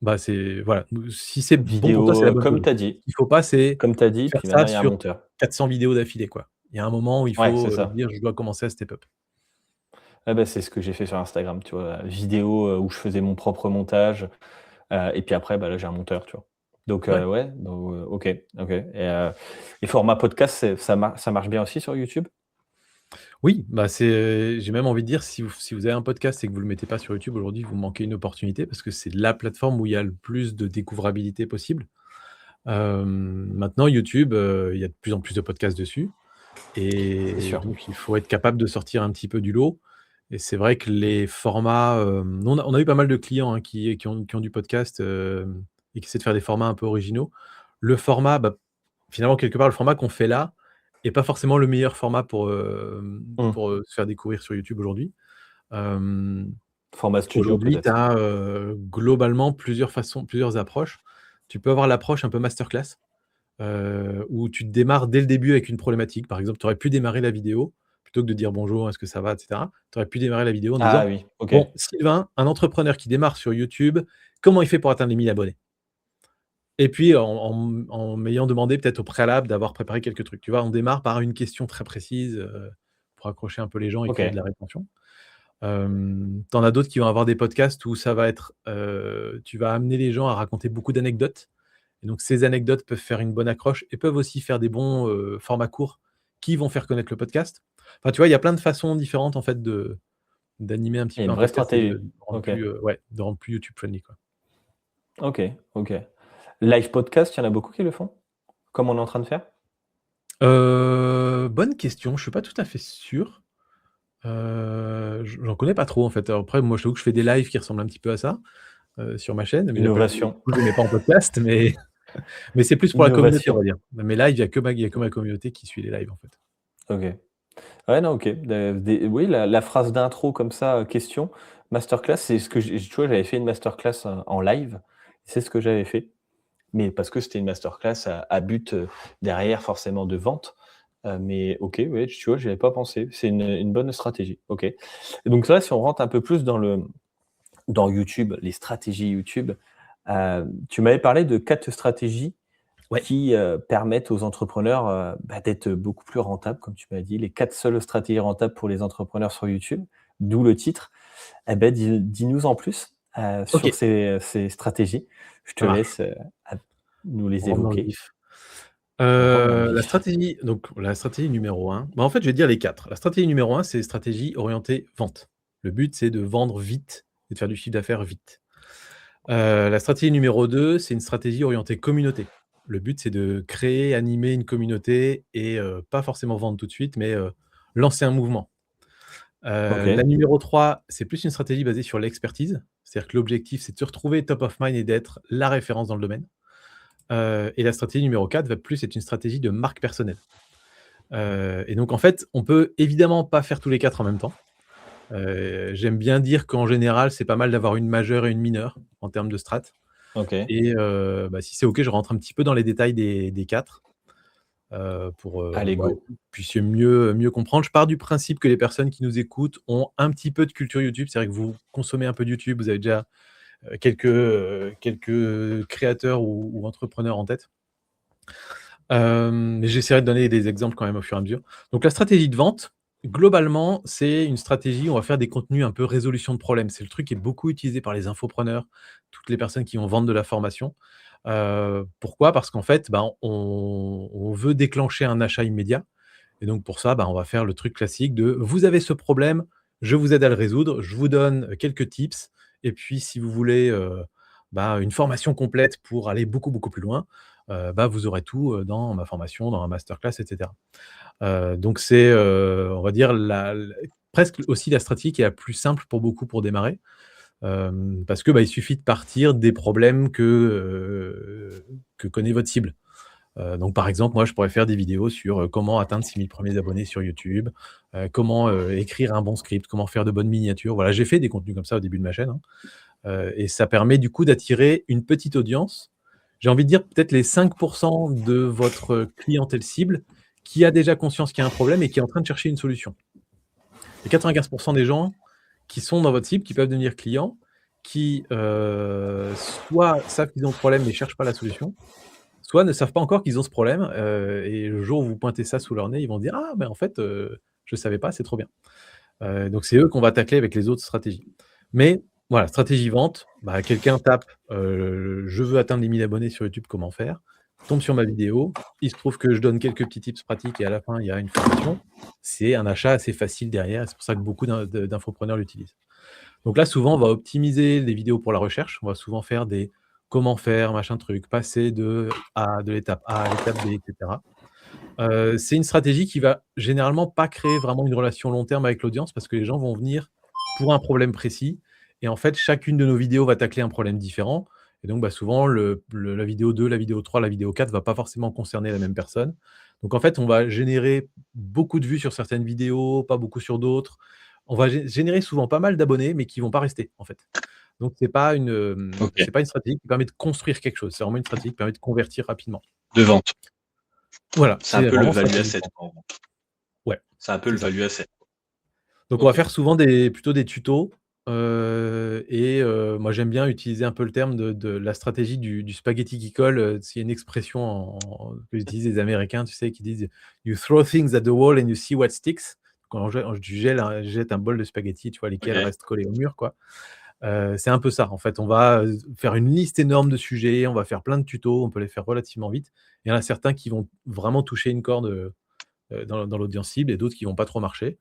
Bah, c'est voilà, si c'est bon pour toi, c'est Vidéo, la bonne chose. comme tu as Ce dit, qu'il faut pas, c'est comme tu as dit, faire puis ça maintenant il y a un sur monteur. 400 vidéos d'affilée, quoi. Il y a un moment où il Ouais, c'est faut, ça. dire: «Je dois commencer à step up». Ah bah, c'est ce que j'ai fait sur Instagram, tu vois? Vidéo, où je faisais mon propre montage, et puis après, bah, là, j'ai un monteur, tu vois? Donc Ouais. ouais, donc OK, OK et format podcast, ça marche bien aussi sur YouTube? Oui, bah, j'ai même envie de dire, si vous avez un podcast et que vous le mettez pas sur YouTube aujourd'hui, vous manquez une opportunité parce que c'est la plateforme où il y a le plus de découvrabilité possible. Maintenant YouTube, il y a de plus en plus de podcasts dessus C'est et sûr. donc il faut être capable de sortir un petit peu du lot et c'est vrai que les formats, on a eu pas mal de clients, hein, qui ont du podcast, et qui essaient de faire des formats un peu originaux. Le format, bah, finalement, quelque part, le format qu'on fait là est pas forcément le meilleur format Mmh. pour se faire découvrir sur YouTube aujourd'hui. Hem, Format studio Aujourd'hui, tu peut-être? as, globalement plusieurs façons, plusieurs approches. Tu peux avoir l'approche un peu masterclass, où tu démarres dès le début avec une problématique. Par exemple, tu aurais pu démarrer la vidéo, plutôt que de dire: «Bonjour, est-ce que ça va?» et cetera. Tu aurais pu démarrer la vidéo en Ah disant: oui, OK. «Bon, Sylvain, un entrepreneur qui démarre sur YouTube, comment il fait pour atteindre les 1000 abonnés?» Et puis en m'ayant demandé peut-être au préalable d'avoir préparé quelques trucs. Tu vois? On démarre par une question très précise, pour accrocher un peu les gens et créer de OK. la rétention. Tu en as d'autres qui vont avoir des podcasts où ça va être, tu vas amener les gens à raconter beaucoup d'anecdotes et donc ces anecdotes peuvent faire une bonne accroche et peuvent aussi faire des bons, formats courts qui vont faire connaître le podcast. Enfin, tu vois, il y a plein de façons différentes en fait d'animer un petit Il y a peu une un vraie podcast et de stratégie. rendre OK. plus, ouais, de rendre plus YouTube friendly, quoi. OK, OK. Live podcast, il y en a beaucoup qui le font? Comme on est en train de faire? Bonne question, je suis pas tout à fait sûr. J'en connais pas trop en fait. Alors après, moi, je t'avoue que je fais des lives qui ressemblent un petit peu à ça, sur ma chaîne, mais Innovation. je les mets pas en podcast, mais c'est plus pour la communauté, on va Innovation. dire. Mes lives, il y a que ma communauté qui suit les lives, en fait. OK. Ouais, non, OK. Oui, la phrase d'intro comme ça, question, masterclass, c'est ce que tu vois, j'avais fait une masterclass, en live. C'est ce que j'avais fait, mais parce que c'était une masterclass à but, derrière forcément de vente, mais OK, ouais, tu vois, j'y avais pas pensé. C'est une bonne stratégie. OK. Et donc là, si on rentre un peu plus dans YouTube, les stratégies YouTube, tu m'avais parlé de 4 stratégies, Ouais. qui permettent aux entrepreneurs d'être beaucoup plus rentables, comme tu m'as dit, les 4 seules stratégies rentables pour les entrepreneurs sur YouTube, d'où le titre. Dis-nous en plus sur OK, ces stratégies. Je te ça marche. laisse nous les On rentre dans le évoquer. vif. On rentre dans le La vif. stratégie donc la stratégie numéro 1, en fait, je vais te dire les 4. La stratégie numéro 1, c'est stratégie orientée vente. Le but, c'est de vendre vite et de faire du chiffre d'affaires vite. La stratégie numéro 2, c'est une stratégie orientée communauté. Le but, c'est de créer, animer une communauté et pas forcément vendre tout de suite, mais lancer un mouvement. La OK. numéro 3, c'est plus une stratégie basée sur l'expertise. C'est-à-dire que l'objectif, c'est de se retrouver top of mind et d'être la référence dans le domaine. Et la stratégie numéro 4 va plus être une stratégie de marque personnelle. Et donc en fait, on peut évidemment pas faire tous les 4 en même temps. J'aime bien dire qu'en général, c'est pas mal d'avoir une majeure et une mineure en termes de strat. OK. Et si c'est OK, je rentre un petit peu dans les détails des 4 pour Allez, que go. vous puissiez mieux comprendre. Je pars du principe que les personnes qui nous écoutent ont un petit peu de culture YouTube. C'est vrai que vous consommez un peu de YouTube, vous avez déjà quelques créateurs ou entrepreneurs en tête. Mais j'essaierai de donner des exemples quand même au fur et à mesure. Donc la stratégie de vente, globalement, c'est une stratégie où on va faire des contenus un peu résolution de problèmes. C'est le truc qui est beaucoup utilisé par les infopreneurs, toutes les personnes qui vont vendre de la formation. Pourquoi? Parce qu'en fait, on veut déclencher un achat immédiat et donc pour ça, on va faire le truc classique de: «Vous avez ce problème, je vous aide à le résoudre, je vous donne quelques tips et puis si vous voulez, une formation complète pour aller beaucoup, beaucoup plus loin, vous aurez tout, dans ma formation, dans ma masterclass et cetera». Donc c'est, on va dire la presque aussi la stratégie qui est la plus simple pour beaucoup pour démarrer, parce que, il suffit de partir des problèmes que connaît votre cible. Donc par exemple, moi, je pourrais faire des vidéos sur, comment atteindre 6 000 premiers abonnés sur YouTube, comment, écrire un bon script, comment faire de bonnes miniatures. Voilà, j'ai fait des contenus comme ça au début de ma chaîne, hein, et ça permet du coup d'attirer une petite audience. J'ai envie de dire peut-être les 5 de votre clientèle cible qui a déjà conscience qu'il y a un problème et qui est en train de chercher une solution. Les 95 des gens qui sont dans votre cible, qui peuvent devenir clients, qui, soit savent qu'ils ont le problème mais cherchent pas la solution, soit ne savent pas encore qu'ils ont ce problème, et le jour où vous pointez ça sous leur nez, ils vont dire: «Ah, en fait, je savais pas, c'est trop bien». Donc c'est eux qu'on va tacler avec les autres stratégies. Mais voilà, stratégie vente, quelqu'un tape, «Je veux atteindre les 1000 abonnés sur YouTube, comment faire?» Tombe sur ma vidéo, il se trouve que je donne quelques petits tips pratiques et à la fin, il y a une formation. C'est un achat assez facile derrière et c'est pour ça que beaucoup d'infopreneurs l'utilisent. Donc là, souvent, on va optimiser les vidéos pour la recherche. On va souvent faire des comment faire, machin truc, passer de l'étape A à l'étape B, et cetera. C'est une stratégie qui va généralement pas créer vraiment une relation long terme avec l'audience parce que les gens vont venir pour un problème précis et en fait, chacune de nos vidéos va tacler un problème différent et donc souvent la vidéo 2, la vidéo 3, la vidéo 4 va pas forcément concerner la même personne. Donc en fait, on va générer beaucoup de vues sur certaines vidéos, pas beaucoup sur d'autres. On va générer souvent pas mal d'abonnés, mais qui vont pas rester, en fait. Donc OK. c'est pas une stratégie qui permet de construire quelque chose. C'est vraiment une stratégie qui permet de convertir rapidement. De vente. Voilà, C'est un c'est peu le vraiment value stratégie de asset, vente. quoi, en vente. Ouais, C'est un peu c'est le ça. value asset. Donc on va OK. faire souvent plutôt des tutos, moi j'aime bien utiliser un peu le terme de la stratégie du spaghetti qui colle, c'est une expression que utilisent les Américains, tu sais, qui disent: «You throw things at the wall and you see what sticks». Quand tu jettes un bol de spaghettis, tu vois lesquels OK. restent collés au mur, quoi. C'est un peu ça, en fait. On va, faire une liste énorme de sujets, on va faire plein de tutos, on peut les faire relativement vite. Il y en a certains qui vont vraiment toucher une corde, dans l'audience cible et d'autres qui vont pas trop marcher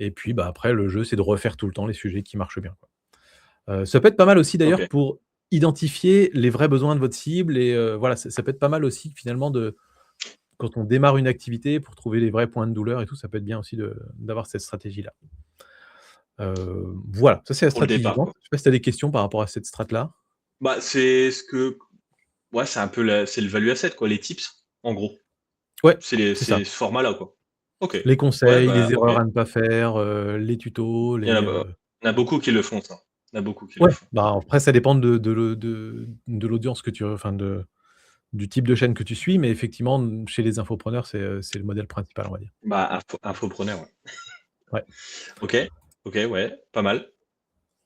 et puis, après le jeu, c'est de refaire tout le temps les sujets qui marchent bien, quoi. Ça peut être pas mal aussi d'ailleurs OK. pour identifier les vrais besoins de votre cible et voilà, ça peut être pas mal aussi finalement quand on démarre une activité pour trouver les vrais points de douleur et tout, ça peut être bien aussi d'avoir cette stratégie-là. Voilà, ça c'est la Pour le stratégie de départ, vente. quoi. Je sais pas si tu as des questions par rapport à cette strat-là? C'est ce que ouais, c'est un peu c'est le value asset, quoi, les tips, en gros. Ouais, c'est ça. C'est ce format-là, quoi. OK. Les Ouais, conseils, les OK. erreurs à ne pas faire, les tutos, Il y en a bah, il y en a beaucoup qui le font ça. Il y en a beaucoup qui le ouais, font. après ça dépend de l'audience que tu enfin du type de chaîne que tu suis, mais effectivement, chez les infopreneurs, c'est le modèle principal, on va dire. Infopreneur, ouais. Ouais. OK. OK, ouais, pas mal.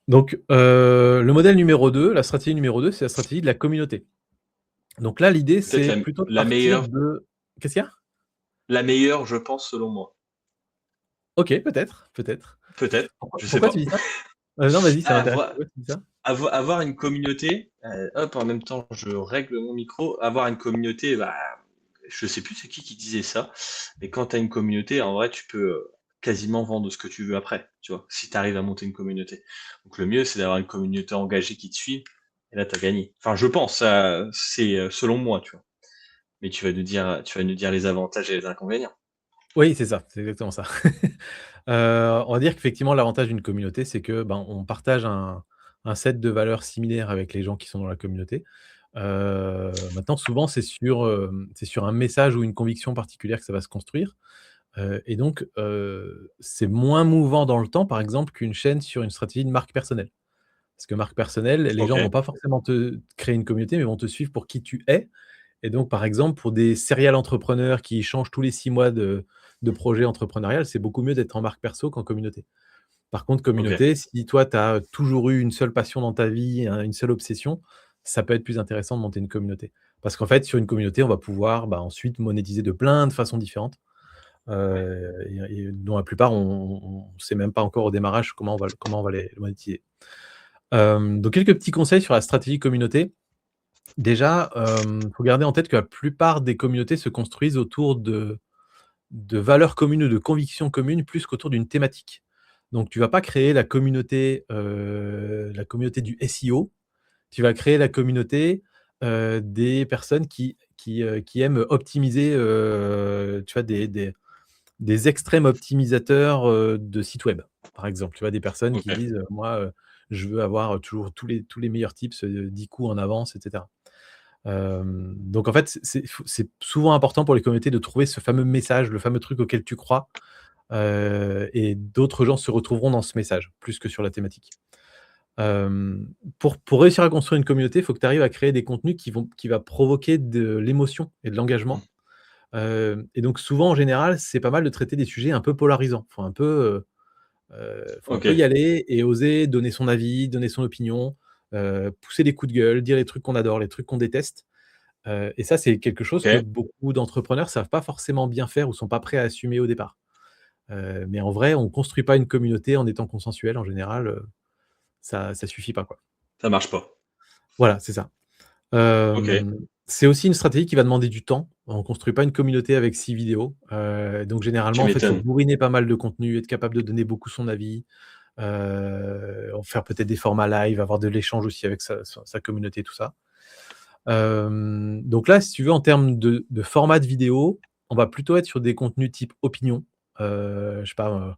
Donc, le modèle numéro 2, la stratégie numéro 2, c'est la stratégie de la communauté. Donc là, l'idée, Peut-être c'est plutôt de la partir meilleure, de qu'est-ce qu'il y a? la meilleure, je pense, selon moi. OK, peut-être, peut-être. Peut-être, Pourquoi je sais pourquoi tu pas. dis ça? Non, vas-y, ça m'intéresse. Avoir, Pourquoi tu dis ça? avoir une communauté, hop, en même temps, je règle mon micro. Avoir une communauté, bah, je sais plus c'est qui disait ça, mais quand tu as une communauté, en vrai, tu peux quasiment vendre ce que tu veux après, tu vois, si tu arrives à monter une communauté. Donc le mieux, c'est d'avoir une communauté engagée qui te suit, et là, tu as gagné. Enfin, je pense, ça, c'est selon moi, tu vois. Mais tu vas nous dire les avantages et les inconvénients. Oui, c'est ça, c'est exactement ça. On va dire qu'effectivement, l'avantage d'une communauté, c'est que, ben, on partage un set de valeurs similaires avec les gens qui sont dans la communauté. Maintenant, souvent, c'est sur un message ou une conviction particulière que ça va se construire, et donc c'est moins mouvant dans le temps, par exemple, qu'une chaîne sur une stratégie de marque personnelle. Parce que marque personnelle, les Ok, gens vont pas forcément te créer une communauté, mais vont te suivre pour qui tu es. Et donc, par exemple, pour des serial entrepreneurs qui changent tous les 6 mois de projet entrepreneurial, c'est beaucoup mieux d'être en marque perso qu'en communauté. Par contre, ok. communauté, si toi, tu as toujours eu une seule passion dans ta vie, une seule obsession, ça peut être plus intéressant de monter une communauté. Parce qu'en fait, sur une communauté, on va pouvoir, bah, ensuite monétiser de plein de façons différentes, et dont la plupart, on ne sait même pas encore au démarrage comment on va les monétiser. Donc quelques petits conseils sur la stratégie communauté. Déjà, faut garder en tête que la plupart des communautés se construisent autour de valeurs communes ou de convictions communes plus qu'autour d'une thématique. Donc tu vas pas créer la communauté du SEO, tu vas créer la communauté, des personnes qui aiment optimiser, tu vois, des extrêmes optimisateurs, de sites web, par exemple. Tu vois, des personnes qui Ok. disent, «Moi, je veux avoir toujours tous les meilleurs tips, 10 coups en avance» et cetera. Donc en fait, c'est souvent important pour les communautés de trouver ce fameux message, le fameux truc auquel tu crois, et d'autres gens se retrouveront dans ce message, plus que sur la thématique. Pour réussir à construire une communauté, il faut que tu arrives à créer des contenus qui va provoquer de l'émotion et de l'engagement. Et donc souvent, en général, c'est pas mal de traiter des sujets un peu polarisants. Faut un Ok. peu y aller et oser donner son avis, donner son opinion, pousser des coups de gueule, dire les trucs qu'on adore, les trucs qu'on déteste. Et ça, c'est quelque chose que Ok. beaucoup d'entrepreneurs savent pas forcément bien faire ou sont pas prêts à assumer au départ. Mais en vrai, on construit pas une communauté en étant consensuel. En général, ça suffit pas, quoi. Ça marche pas. Voilà, c'est ça. Ok. C'est aussi une stratégie qui va demander du temps. On construit pas une communauté avec 6 vidéos. Donc Tu généralement, en fait, il faut m'étonnes. bourriner pas mal de contenu, être capable de donner beaucoup son avis, en faire peut-être des formats live, avoir de l'échange aussi avec sa communauté, tout ça. Donc là, si tu veux, en termes de format de vidéo, on va plutôt être sur des contenus type opinion. Je sais pas,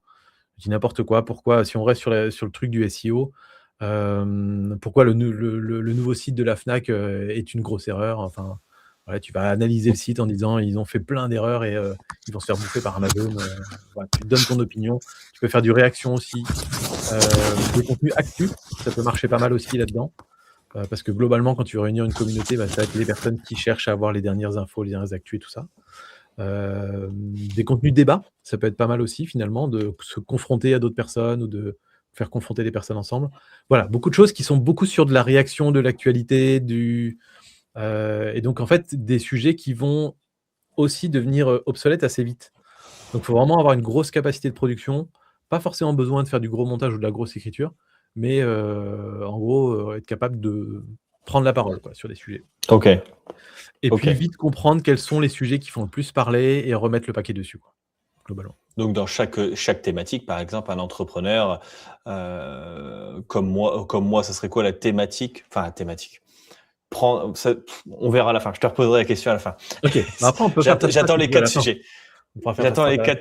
je dis n'importe quoi. Pourquoi, si on reste sur le truc du SEO, pourquoi le nouveau site de la Fnac, est une grosse erreur? Enfin, voilà, tu vas analyser le site en disant: «Ils ont fait plein d'erreurs et ils vont se faire bouffer par Amazon», voilà, tu donnes ton opinion. Tu peux faire du réaction aussi, des contenus actu, ça peut marcher pas mal aussi là-dedans. Parce que globalement, quand tu veux réunir une communauté, bah, ça va être les personnes qui cherchent à avoir les dernières infos, les dernières actus et tout ça. Des contenus débat, ça peut être pas mal aussi finalement de se confronter à d'autres personnes ou de faire confronter des personnes ensemble. Voilà, beaucoup de choses qui sont beaucoup sur de la réaction, de l'actualité, et donc en fait, des sujets qui vont aussi devenir, obsolètes assez vite. Donc il faut vraiment avoir une grosse capacité de production, pas forcément besoin de faire du gros montage ou de la grosse écriture, mais en gros, être capable de prendre la parole, quoi, sur des sujets. OK, Et OK. puis vite comprendre quels sont les sujets qui font le plus parler et remettre le paquet dessus, quoi, globalement. Donc dans chaque thématique, par exemple, un entrepreneur, comme moi, ça serait quoi la thématique? Enfin, la thématique. On verra à la fin. Je te reposerai la question à la fin. OK, bah, après on peut faire ça J'attends si les tu veux à 4 la fin. sujets. On pourra faire ta J'attends strat les à la fin.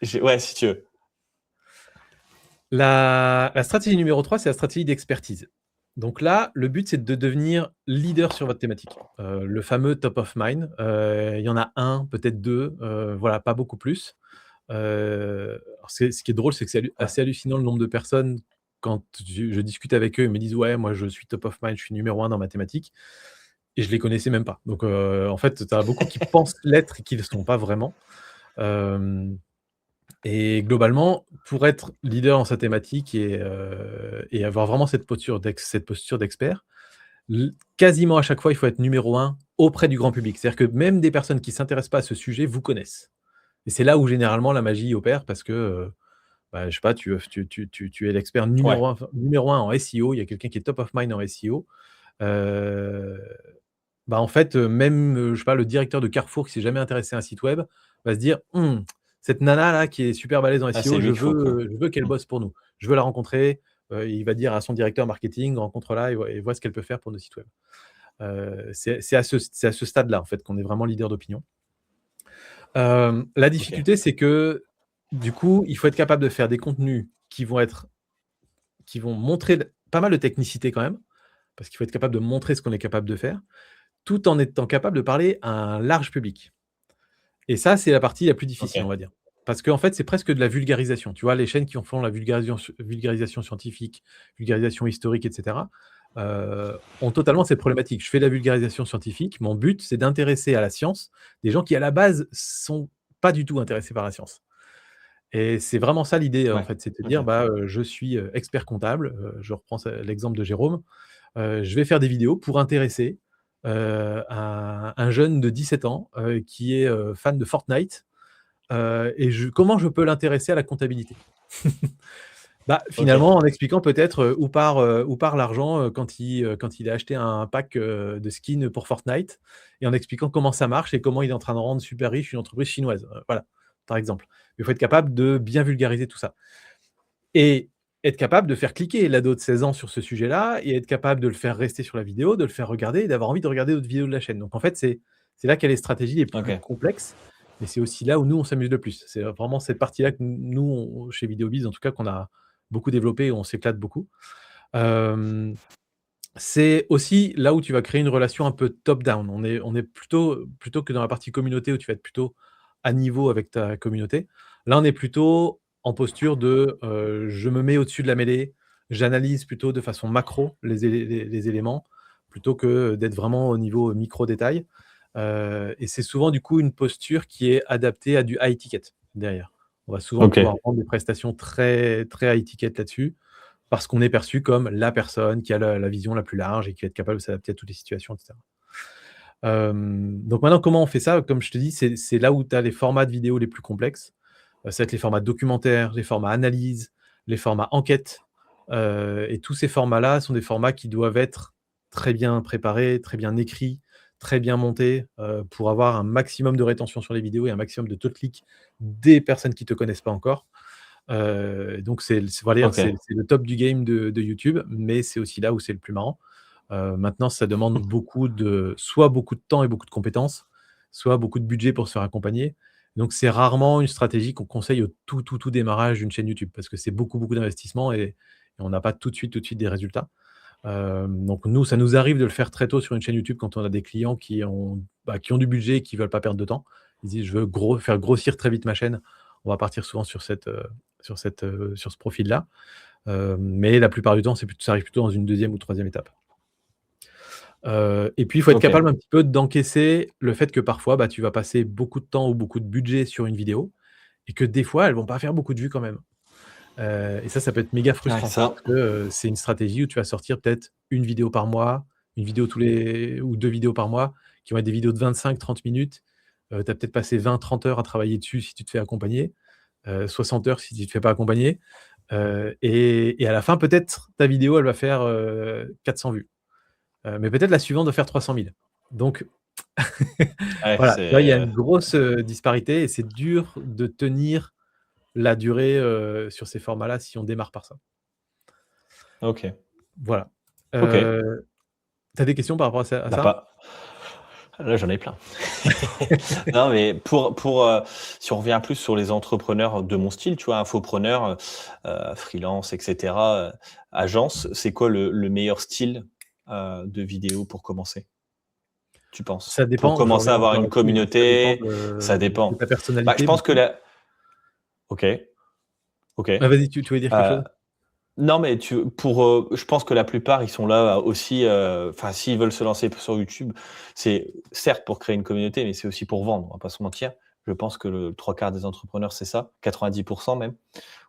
4. Ouais, si tu veux. La stratégie numéro 3, c'est la stratégie d'expertise. Donc là, le but, c'est de devenir leader sur votre thématique. Le fameux top of mind, il y en a un, peut-être 2, voilà, pas beaucoup plus. Alors ce qui est drôle, c'est que c'est Ouais. assez hallucinant le nombre de personnes quand je discute avec eux, ils me disent: «Ouais, moi je suis top of mind, je suis numéro 1 dans ma thématique» et je les connaissais même pas. Donc en fait, tu as beaucoup qui pensent l'être et qui le sont pas vraiment. Hem Et globalement, pour être leader dans sa thématique et avoir vraiment cette posture d'expert, quasiment à chaque fois, il faut être numéro 1 auprès du grand public. C'est-à-dire que même des personnes qui ne s'intéressent pas à ce sujet vous connaissent. Et c'est là où généralement la magie opère parce que, je sais pas, tu es l'expert Ouais. numéro 1 en SEO, il y a quelqu'un qui est top of mind en SEO. Heu, En fait, même, je sais pas, le directeur de Carrefour qui s'est jamais intéressé à un site web va se dire: cette nana là qui est super balèze en Ah, c'est SEO, lui qu'il faut, quoi. je veux qu'elle Mmh. bosse pour nous. Je veux la rencontrer». Il va dire à son directeur marketing: «Rencontre-la et vois ce qu'elle peut faire pour nos sites web». C'est à ce stade-là, en fait, qu'on est vraiment leader d'opinion. La OK. difficulté, c'est que, du coup, il faut être capable de faire des contenus qui vont montrer pas mal de technicité quand même, parce qu'il faut être capable de montrer ce qu'on est capable de faire, tout en étant capable de parler à un large public. Et ça, c'est la partie la plus difficile, on OK. va dire. Parce qu'en fait, c'est presque de la vulgarisation. Tu vois, les chaînes qui en font la vulgarisation scientifique, vulgarisation historique, et cetera, ont totalement cette problématique. Je fais de la vulgarisation scientifique, mon but, c'est d'intéresser à la science des gens qui, à la base, sont pas du tout intéressés par la science. Et c'est vraiment ça l'idée, en Ouais. fait, c'est de te OK. dire: je suis, expert comptable», je reprends l'exemple de Jérôme, je vais faire des vidéos pour intéresser, un jeune de 17 ans, qui est, fan de Fortnite, comment je peux l'intéresser à la comptabilité? OK. Finalement, en expliquant peut-être, où part l'argent, quand il a acheté un pack, de skins pour Fortnite et en expliquant comment ça marche et comment il est en train de rendre super riche une entreprise chinoise, voilà, par exemple. Il faut être capable de bien vulgariser tout ça et être capable de faire cliquer l'ado de 16 ans sur ce sujet-là et être capable de le faire rester sur la vidéo, de le faire regarder et d'avoir envie de regarder d'autres vidéos de la chaîne. Donc en fait, c'est là qu'il y a les stratégies les plus OK. complexes, mais c'est aussi là où nous, on s'amuse le plus. C'est vraiment cette partie-là que nous, chez Vidéobiz, en tout cas, qu'on a beaucoup développé et on s'éclate beaucoup. Hem, c'est aussi là où tu vas créer une relation un peu top-down. On est plutôt que dans la partie communauté où tu vas être plutôt à niveau avec ta communauté. Là, on est plutôt en posture de, je me mets au-dessus de la mêlée, j'analyse plutôt de façon macro les éléments, plutôt que d'être vraiment au niveau micro détail. Et c'est souvent du coup une posture qui est adaptée à du high ticket derrière. On va souvent pouvoir OK. vendre des prestations très, très high ticket là-dessus, parce qu'on est perçu comme la personne qui a la vision la plus large et qui va être capable de s'adapter à toutes les situations, et cetera. Donc maintenant, comment on fait ça? Comme je te dis, c'est là où tu as les formats de vidéos les plus complexes. Ça va être les formats documentaires, les formats analyse, les formats enquête, et tous ces formats-là sont des formats qui doivent être très bien préparés, très bien écrits, très bien montés, pour avoir un maximum de rétention sur les vidéos et un maximum de taux de clic des personnes qui ne te connaissent pas encore. Donc voilà, OK. c'est le top du game de YouTube, mais c'est aussi là où c'est le plus marrant. Maintenant, ça demande soit beaucoup de temps et beaucoup de compétences, soit beaucoup de budget pour se faire accompagner. Donc c'est rarement une stratégie qu'on conseille au tout démarrage d'une chaîne YouTube parce que c'est beaucoup, beaucoup d'investissement et on n'a pas tout de suite des résultats. Donc nous, ça nous arrive de le faire très tôt sur une chaîne YouTube quand on a des clients qui ont du budget et qui veulent pas perdre de temps. Ils disent: «Je veux faire grossir très vite ma chaîne». On va partir souvent sur ce profil-là. Mais la plupart du temps, ça arrive plutôt dans une deuxième ou troisième étape. Et puis il faut être OK. capable un petit peu d'encaisser le fait que parfois, tu vas passer beaucoup de temps ou beaucoup de budget sur une vidéo et que des fois, elles vont pas faire beaucoup de vues quand même. Et ça peut être méga Ouais, frustrant ça parce que, c'est une stratégie où tu vas sortir peut-être une vidéo par mois, une vidéo tous les ou 2 vidéos par mois qui vont être des vidéos de 25-30 minutes. Tu as peut-être passé 20-30 heures à travailler dessus si tu te fais accompagner, 60 heures si tu te fais pas accompagner, et à la fin, peut-être ta vidéo, elle va faire, 400 vues, mais peut-être la suivante va faire 300 000. Donc ouais, voilà, tu vois, il y a c'est une grosse, disparité et c'est dur de tenir la durée, sur ces formats-là si on démarre par ça. OK. Voilà. OK. Tu as des questions par rapport à Bah, ça? pas là, j'en ai plein. Non, mais si on revient plus sur les entrepreneurs de mon style, tu vois, infopreneur, freelance et cetera, agence, c'est quoi le meilleur style, de vidéo pour commencer, tu penses? Ça Pour dépend, je commencer à reviens avoir encore une là-dessus, hein, ça dépend communauté, ça de dépend. ta Bah, je personnalité pense que beaucoup. la OK, OK. Vas-y, tu voulais dire quelque Heu chose? Non, mais je pense que la plupart, ils sont là aussi, enfin, s'ils veulent se lancer sur YouTube, c'est certes pour créer une communauté, mais c'est aussi pour vendre, on va pas se mentir. Je pense que le 3/4 des entrepreneurs, c'est ça, 90 même.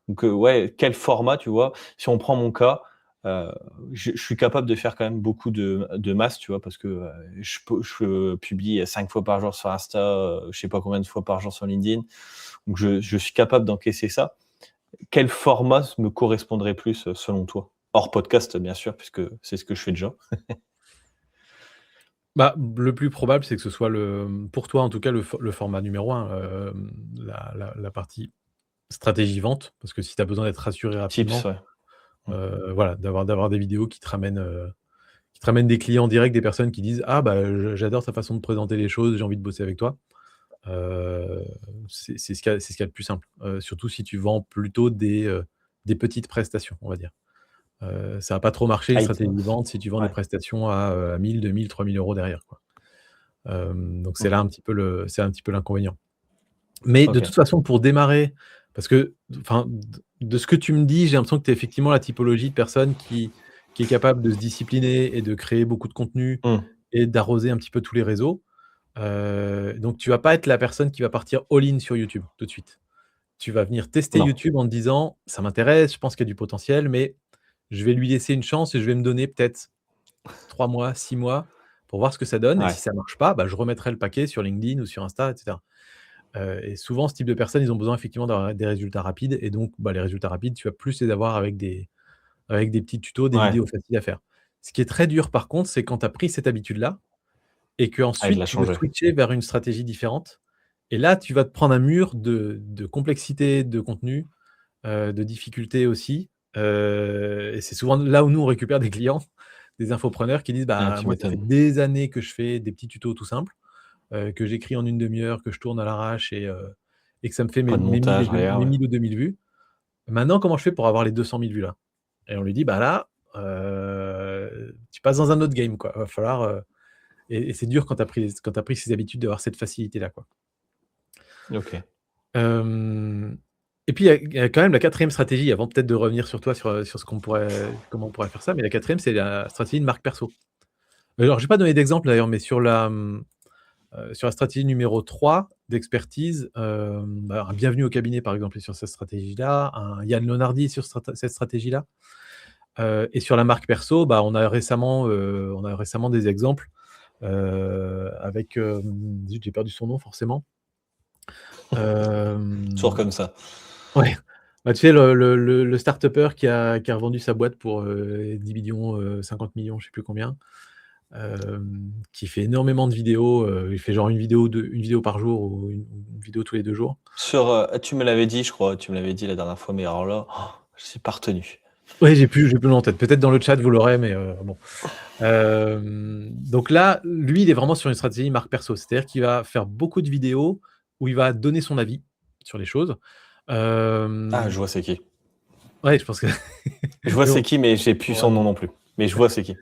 Donc, ouais, quel format, tu vois? Si on prend mon cas, Je suis capable de faire quand même beaucoup de masse, tu vois, parce que je publie 5 fois par jour sur Insta, je sais pas combien de fois par jour sur LinkedIn. Donc je suis capable d'encaisser ça. Quel format me correspondrait plus selon toi? Hors podcast, bien sûr, puisque c'est ce que je fais déjà. Bah, le plus probable, c'est que ce soit pour toi en tout cas, le format numéro 1, la partie stratégie vente. Parce que si tu as besoin d'être rassuré Tips, rapidement, ouais. voilà, d'avoir des vidéos qui te ramènent des clients directs, des personnes qui disent: «Ah bah, j'adore ta façon de présenter les choses, j'ai envie de bosser avec toi». Heu, c'est ce qu'il y a de plus simple, surtout si tu vends plutôt des petites prestations, on va dire. Ça va pas trop marcher une Ah, stratégie de vente si tu vends des ouais. prestations à 1 000, 2 000, 3 000 € derrière, quoi. Donc c'est là Mmh. un petit peu l'inconvénient. Mais de OK. toute façon, pour démarrer, parce que, enfin, de ce que tu me dis, j'ai l'impression que tu es effectivement la typologie de personne qui est capable de se discipliner et de créer beaucoup de contenu Mmh. et d'arroser un petit peu tous les réseaux. Donc tu vas pas être la personne qui va partir all-in sur YouTube, tout de suite. Tu vas venir tester Non. YouTube en te disant: «Ça m'intéresse, je pense qu'il y a du potentiel, mais je vais lui laisser une chance et je vais me donner peut-être 3 mois, 6 mois pour voir ce que ça donne et si Ouais. ça marche pas, bah, je remettrai le paquet sur LinkedIn ou sur Insta et cetera». Et souvent ce type de personnes, ils ont besoin effectivement d'avoir des résultats rapides et donc bah, les résultats rapides, tu vas plus les avoir avec des petits tutos, des Ouais. vidéos faciles à faire. Ce qui est très dur par contre, c'est quand tu as pris cette habitude-là et Ah, il qu'ensuite l'a tu veux changé. switcher vers une stratégie différente et là, tu vas te prendre un mur de complexité de contenu, de difficulté aussi, et c'est souvent là où nous on récupère des clients, des infopreneurs qui disent: Ah, «Bah, tu moi ça fait m'étonnes. des années que je fais des petits tutos tout simples, que j'écris en 1/2 heure, que je tourne à l'arrache et que ça me fait Pas de montage, rien, mes ouais. 1 000 ou 2 000 vues. Maintenant comment je fais pour avoir les 200 000 vues là?» Et on lui dit: «Bah là, tu passes dans un autre game quoi, va falloir, et c'est dur quand tu as pris ces habitudes d'avoir cette facilité là, quoi. OK. Hem Et puis il y a quand même la quatrième stratégie avant peut-être de revenir sur toi, sur comment on pourrait faire ça, mais la quatrième c'est la stratégie de marque perso. Alors je vais pas donner d'exemple d'ailleurs, mais sur la stratégie numéro 3 d'expertise, bah, un Bienvenue au cabinet par exemple est sur cette stratégie-là, un Yann Leonardi est sur cette stratégie-là. Et sur la marque perso, bah, on a récemment des exemples, avec, zut, j'ai perdu son nom forcément. Toujours Hem, comme ça. ouais, bah, tu sais le start-upper qui a revendu sa boîte pour, 10 000 000, 50 000 000, je sais plus combien, qui fait énormément de vidéos, il fait genre une vidéo par jour ou une vidéo tous les 2 jours. Tu me l'avais dit, je crois, tu me l'avais dit la dernière fois, mais alors là, je suis pas retenu. Ouais, j'ai plus le nom en tête. Peut-être dans le chat vous l'aurez, mais bon. Donc là, lui, il est vraiment sur une stratégie marque perso. C'est-à-dire qu'il va faire beaucoup de vidéos où il va donner son avis sur les choses. Ah, Hem, je vois c'est qui. ouais, je pense que Je vois mais c'est bon, qui, mais j'ai plus son ouais. nom non plus. Mais je vois c'est qui.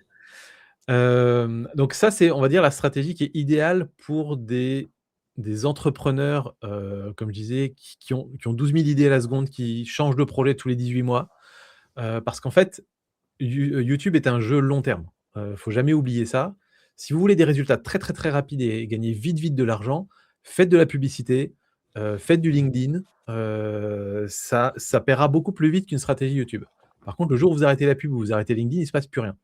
Donc ça, c'est, on va dire, la stratégie qui est idéale pour des entrepreneurs, comme je disais, qui ont 12 000 idées à la seconde, qui changent de projet tous les 18 mois. Parce qu'en fait, YouTube est un jeu long terme. Faut jamais oublier ça. Si vous voulez des résultats très, très, très rapides et gagner vite, vite de l'argent, faites de la publicité, faites du LinkedIn, ça paiera beaucoup plus vite qu'une stratégie YouTube. Par contre, le jour où vous arrêtez la pub ou vous arrêtez LinkedIn, il ne se passe plus rien.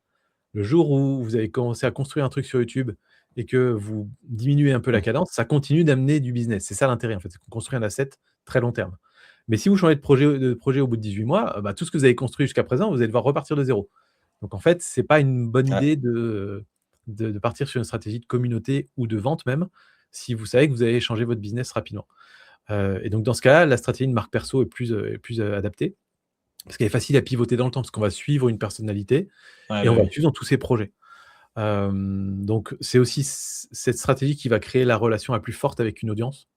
Le jour où vous avez commencé à construire un truc sur YouTube et que vous diminuez un peu la Mmh. cadence, ça continue d'amener du business. C'est ça l'intérêt en fait, c'est qu'on construit un asset très long terme. Mais si vous changez de projet au bout de 18 mois, bah, tout ce que vous avez construit jusqu'à présent, vous allez devoir repartir de zéro. Donc en fait, c'est pas une bonne Ouais. idée de partir sur une stratégie de communauté ou de vente même, si vous savez que vous allez changer votre business rapidement. Et donc dans ce cas-là, la stratégie de marque perso est plus adaptée, parce qu'elle est facile à pivoter dans le temps, parce qu'on va suivre une personnalité Ouais, et on bah, va le oui. suivre dans tous ses projets. Donc c'est aussi cette stratégie qui va créer la relation la plus forte avec une audience,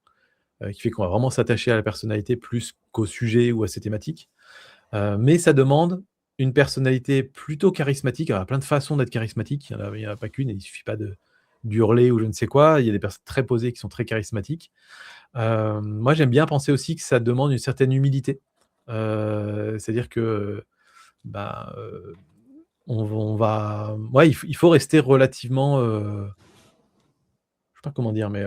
qui fait qu'on va vraiment s'attacher à la personnalité plus qu'au sujet ou à ses thématiques. Mais ça demande une personnalité plutôt charismatique. Alors, il y a plein de façons d'être charismatique, il y en a pas qu'une, et il suffit pas d'hurler ou je ne sais quoi. Il y a des personnes très posées qui sont très charismatiques. Moi, j'aime bien penser aussi que ça demande une certaine humilité. C'est-à-dire que, bah, ouais, il faut rester relativement, je sais pas comment dire, mais,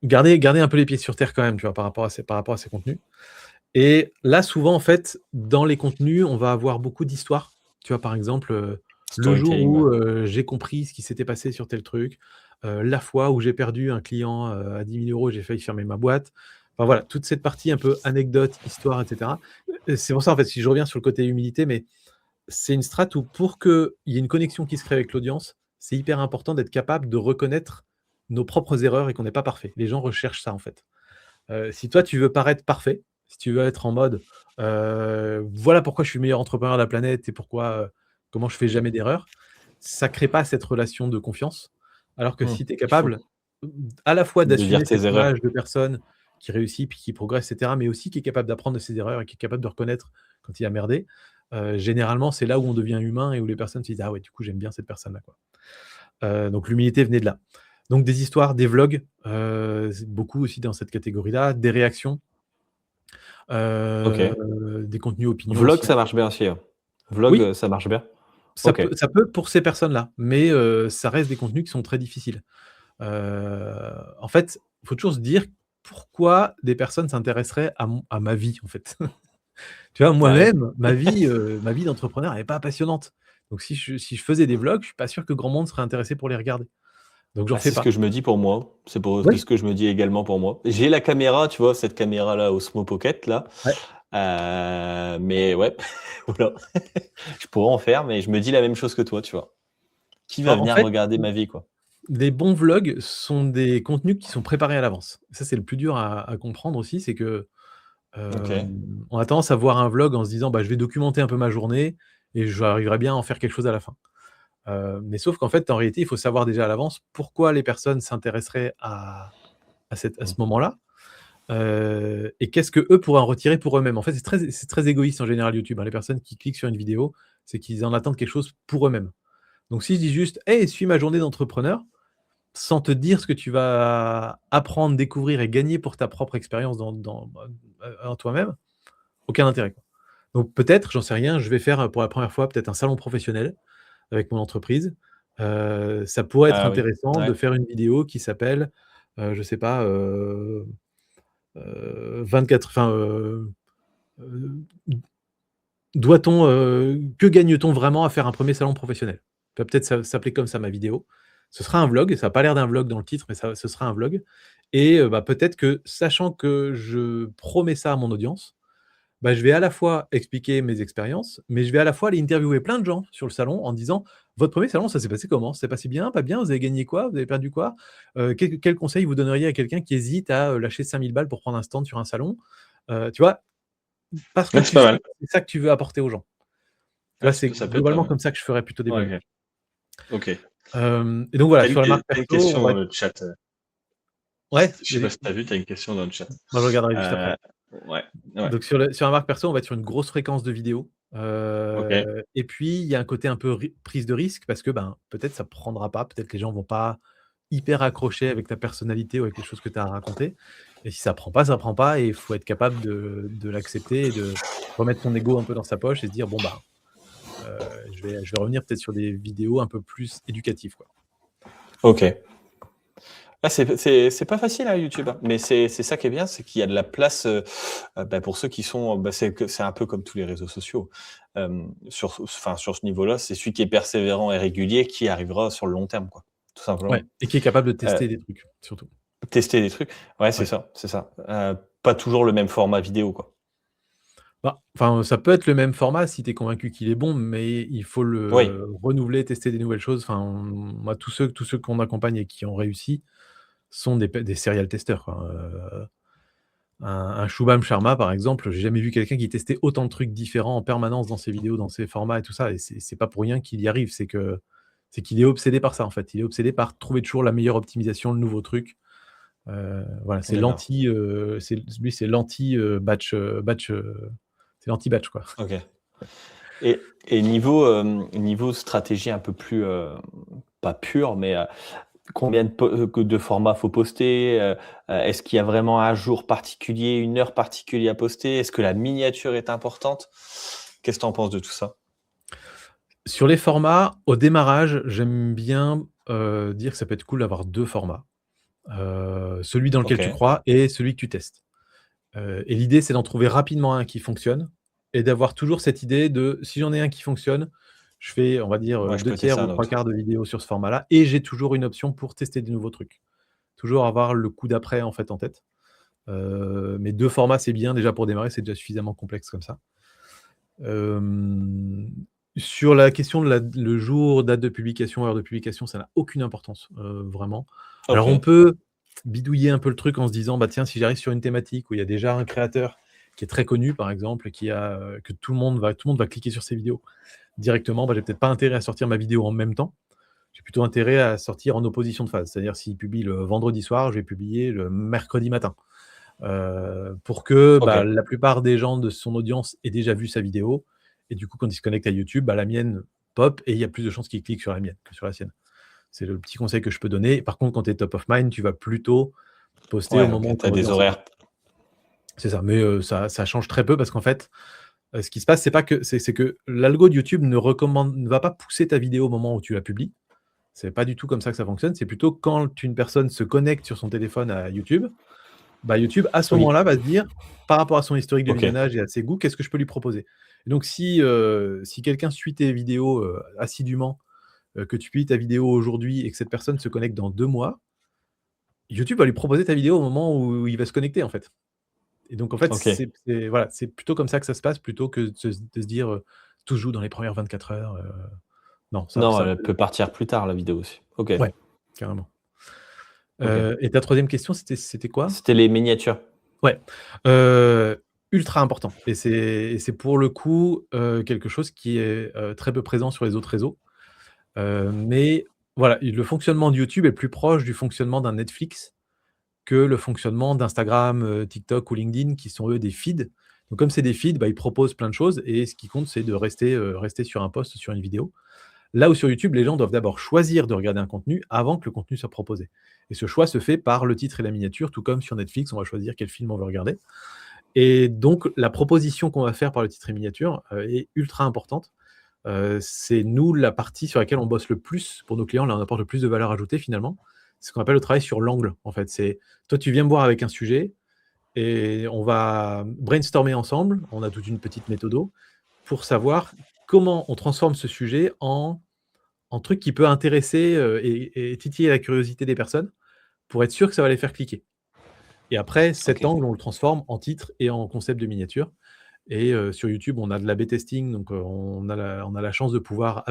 garder un peu les pieds sur terre quand même, tu vois? Par rapport à ces contenus. Et là, souvent, en fait, dans les contenus, on va avoir beaucoup d'histoires. Tu vois, par exemple, le jour Storytelling, ouais. où j'ai compris ce qui s'était passé sur tel truc, la fois où j'ai perdu un client à 10 000 €, j'ai failli fermer ma boîte. Enfin voilà, toute cette partie un peu anecdote, histoire, etc. C'est pour ça, en fait, si je reviens sur le côté humilité, mais c'est une strat où pour qu'il y ait une connexion qui se crée avec l'audience, c'est hyper important d'être capable de reconnaître nos propres erreurs et qu'on n'est pas parfait. Les gens recherchent ça, en fait. Si toi, tu veux paraître parfait, si tu veux être en mode, voilà pourquoi je suis le meilleur entrepreneur de la planète et pourquoi, comment je fais jamais d'erreur, ça crée pas cette relation de confiance. Alors que si tu es Il faut capable, à la fois de dire d'assumer cette tes erreurs. image de personne qui réussit, puis qui progresse, et cetera, mais aussi qui est capable d'apprendre de ses erreurs et qui est capable de reconnaître quand il a merdé, généralement, c'est là où on devient humain et où les personnes se disent: «Ah ouais, du coup, j'aime bien cette personne-là, quoi». Donc l'humilité venait de là. Donc des histoires, des vlogs, c'est beaucoup aussi dans cette catégorie-là, des réactions, OK. des contenus opinions Vlog, aussi. ça marche bien aussi, hein. Vlog, Oui, ça marche bien? ça OK. peut ça peut pour ces personnes-là, mais ça reste des contenus qui sont très difficiles. En fait, il faut toujours se dire: «Pourquoi des personnes s'intéresseraient à ma vie, en fait?» Tu vois, Ah oui. moi-même, ma vie d'entrepreneur, elle est pas passionnante. Donc si je faisais des vlogs, je suis pas sûr que grand monde serait intéressé pour les regarder. Donc j'en Bah, fais c'est ce pas. que je me dis pour moi. C'est Oui, ce que je me dis également pour moi. J'ai la caméra, tu vois, cette caméra-là Osmo Pocket là, ouais. mais ouais, voilà. Je pourrais en faire, mais je me dis la même chose que toi, tu vois? Qui va En venir fait, regarder ma vie, quoi? les bons vlogs sont des contenus qui sont préparés à l'avance. Ça, c'est le plus dur à comprendre aussi, c'est que, OK. on a tendance à voir un vlog en se disant: «Bah, je vais documenter un peu ma journée et j'arriverai bien à en faire quelque chose à la fin». Mais sauf qu'en fait, en réalité, il faut savoir déjà à l'avance pourquoi les personnes s'intéresseraient à ce Mmh. moment-là, et qu'est-ce qu'eux pourraient en retirer pour eux-mêmes. En fait, c'est très égoïste en général YouTube, hein. Les personnes qui cliquent sur une vidéo, c'est qu'ils en attendent quelque chose pour eux-mêmes. Donc si je dis juste: «Hey, suis ma journée d'entrepreneur», sans te dire ce que tu vas apprendre, découvrir et gagner pour ta propre expérience en toi-même, aucun intérêt, quoi. Donc peut-être, j'en sais rien, je vais faire, pour la première fois, peut-être un salon professionnel avec mon entreprise. Ça pourrait être Ah oui. intéressant de Ouais. faire une vidéo qui s'appelle, je sais pas, 24 enfin, heu, doit-on, que gagne-t-on vraiment à faire un premier salon professionnel? Ça va peut-être s'appeler comme ça ma vidéo. Ce sera un vlog, ça a pas l'air d'un vlog dans le titre, mais ce sera un vlog et bah, peut-être que sachant que je promets ça à mon audience, bah, je vais à la fois expliquer mes expériences, mais je vais à la fois aller interviewer plein de gens sur le salon en disant: «Votre premier salon, ça s'est passé comment? Ça s'est passé bien, pas bien? Vous avez gagné quoi? Vous avez perdu quoi? Quel conseil vous donneriez à quelqu'un qui hésite à, lâcher 5 000 balles pour prendre un stand sur un salon?» Tu vois? Parce que Ouais, c'est tu pas sais mal. que c'est ça que tu veux apporter aux gens. Tu vois, Ouais, c'est ça peut être pas globalement mal. comme ça que je ferais plutôt des vlogs. Ouais, OK. OK. Et donc voilà, Tu sur la marque as une perso, on question va dans le chat, ouais, je sais pas si tu as vu, tu as une question dans le chat. moi je regarderai juste Heu, après. ouais, ouais, Donc sur la marque perso, on va être sur une grosse fréquence de vidéos, OK. et puis il y a un côté un peu prise de risque parce que, ben, peut-être ça prendra pas, peut-être les gens vont pas hyper accrocher avec ta personnalité ou avec les choses que tu as à raconter et si ça prend pas et il faut être capable de l'accepter et de remettre son ego un peu dans sa poche et se dire: «Bon, bah, je vais revenir peut-être sur des vidéos un peu plus éducatives, quoi». OK. Ah, c'est pas facile, hein, YouTube, hein, mais c'est ça qui est bien, c'est qu'il y a de la place, bah, pour ceux qui sont, bah, c'est un peu comme tous les réseaux sociaux. Sur ce niveau-là, c'est celui qui est persévérant et régulier qui arrivera sur le long terme, quoi, tout Ouais simplement. et qui est capable de Heu, tester des trucs, surtout. Tester des trucs. Ouais, c'est Ouais. ça, c'est ça. Pas toujours le même format vidéo, quoi. Bah, enfin, ça peut être le même format si tu es convaincu qu'il est bon, mais il faut Oui, le renouveler, tester des nouvelles choses. Enfin, moi, tous ceux qu'on accompagne et qui ont réussi sont des serial testeurs, quoi. Un Shubham Sharma, par exemple, j'ai jamais vu quelqu'un qui testait autant de trucs différents en permanence dans ses vidéos, dans ses formats et tout ça et c'est pas pour rien qu'il y arrive, c'est qu'il est obsédé par ça, en fait. Il est obsédé par trouver toujours la meilleure optimisation, le nouveau truc. Voilà, d'accord. c'est l'anti, c'est l'anti-batch, quoi. OK. Et niveau stratégie un peu plus, pas pure, mais, combien de formats faut poster? Est-ce qu'il y a vraiment un jour particulier, une heure particulière à poster? Est-ce que la miniature est importante? Qu'est-ce que tu en penses de tout ça? Sur les formats, au démarrage, j'aime bien, dire que ça peut être cool d'avoir 2 formats. Celui dans lequel tu OK, crois et celui que tu testes. Et l'idée, c'est d'en trouver rapidement un qui fonctionne et d'avoir toujours cette idée de si j'en ai un qui fonctionne, je fais, on va dire, Ouais, je 2 peux tiers tester ou un 3 autre. quarts de vidéo sur ce format-là et j'ai toujours une option pour tester de nouveaux trucs. Toujours avoir le coup d'après, en fait, en tête. Mais 2 formats, c'est bien déjà pour démarrer, c'est déjà suffisamment complexe comme ça. Hem, Sur la question de le jour, date de publication, heure de publication, ça n'a aucune importance, vraiment. Alors on OK. peut bidouiller un peu le truc en se disant: «Bah tiens, si j'arrive sur une thématique où il y a déjà un créateur qui est très connu, par exemple, qui a, que tout le monde va cliquer sur ses vidéos directement, bah, j'ai peut-être pas intérêt à sortir ma vidéo en même temps. J'ai plutôt intérêt à sortir en opposition de phase. C'est-à-dire s'il publie le vendredi soir, je vais publier le mercredi matin». Pour que, bah, OK. la plupart des gens de son audience aient déjà vu sa vidéo et du coup, quand ils se connectent à YouTube, bah, la mienne pop et il y a plus de chances qu'ils cliquent sur la mienne que sur la sienne. C'est le petit conseil que je peux donner. Par contre, quand tu es top of mind, tu vas plutôt poster au Ouais, moment OK, où tu ton as des audience est là. horaires. C'est ça, mais ça change très peu parce qu'en fait, ce qui se passe, c'est que l'algo de YouTube ne va pas pousser ta vidéo au moment où tu la publies. C'est pas du tout comme ça que ça fonctionne. C'est plutôt quand une personne se connecte sur son téléphone à YouTube, bah, YouTube, à ce Oui. moment-là, va se dire, par rapport à son historique de OK. visionnage et à ses goûts, qu'est-ce que je peux lui proposer? Et donc si quelqu'un suit tes vidéos, assidûment, que tu publies ta vidéo aujourd'hui et que cette personne se connecte dans 2 mois, YouTube va lui proposer ta vidéo au moment où il va se connecter, en fait. Et donc en fait, OK. c'est voilà, c'est plutôt comme ça que ça se passe, plutôt que de se dire, «Tout se joue dans les premières 24 heures», non, ça Non, ça elle peut partir plus tard, la vidéo aussi. OK, ouais, carrément. OK. Et ta troisième question, c'était quoi? C'était les miniatures. Ouais, heu, ultra important et c'est pour le coup, quelque chose qui est, très peu présent sur les autres réseaux. Mais voilà, le fonctionnement de YouTube est plus proche du fonctionnement d'un Netflix que le fonctionnement d'Instagram, TikTok ou LinkedIn qui sont eux des feeds. Donc comme c'est des feeds, bah, ils proposent plein de choses et ce qui compte, c'est de rester sur un post, sur une vidéo. Là où sur YouTube, les gens doivent d'abord choisir de regarder un contenu avant que le contenu soit proposé. Et ce choix se fait par le titre et la miniature, tout comme sur Netflix, on va choisir quel film on veut regarder. Et donc, la proposition qu'on va faire par le titre et miniature, est ultra importante. C'est nous la partie sur laquelle on bosse le plus pour nos clients, là on apporte le plus de valeur ajoutée finalement. C'est ce qu'on appelle le travail sur l'angle, en fait. C'est toi, tu viens me voir avec un sujet et on va brainstormer ensemble. On a toute une petite méthodo pour savoir comment on transforme ce sujet en truc qui peut intéresser, et titiller la curiosité des personnes pour être sûr que ça va les faire cliquer. Et après, cet OK. angle, on le transforme en titre et en concept de miniature. Et sur YouTube, on a de l'A/B testing, donc on a la chance de pouvoir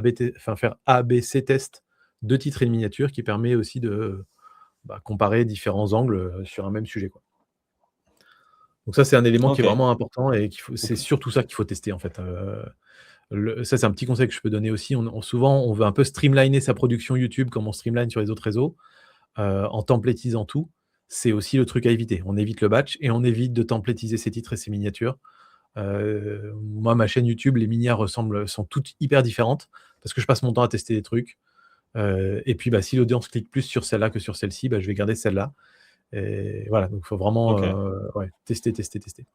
faire A/B/C test de titres et de miniatures qui permet aussi de, bah, comparer différents angles, sur un même sujet, quoi. Donc ça, c'est un élément qui est OK. vraiment important et c'est OK. surtout ça qu'il faut tester, en fait. Ça, c'est un petit conseil que je peux donner aussi. Souvent, on veut un peu streamliner sa production YouTube comme on streamline sur les autres réseaux, en templétisant tout. C'est aussi le truc à éviter. On évite le batch et on évite de templétiser ses titres et ses miniatures. Moi, ma chaîne YouTube, les minias sont toutes hyper différentes parce que je passe mon temps à tester des trucs. Et puis, bah, si l'audience clique plus sur celle-là que sur celle-ci, bah, je vais garder celle-là. Et voilà, donc il faut vraiment, OK. ouais, tester, tester, tester.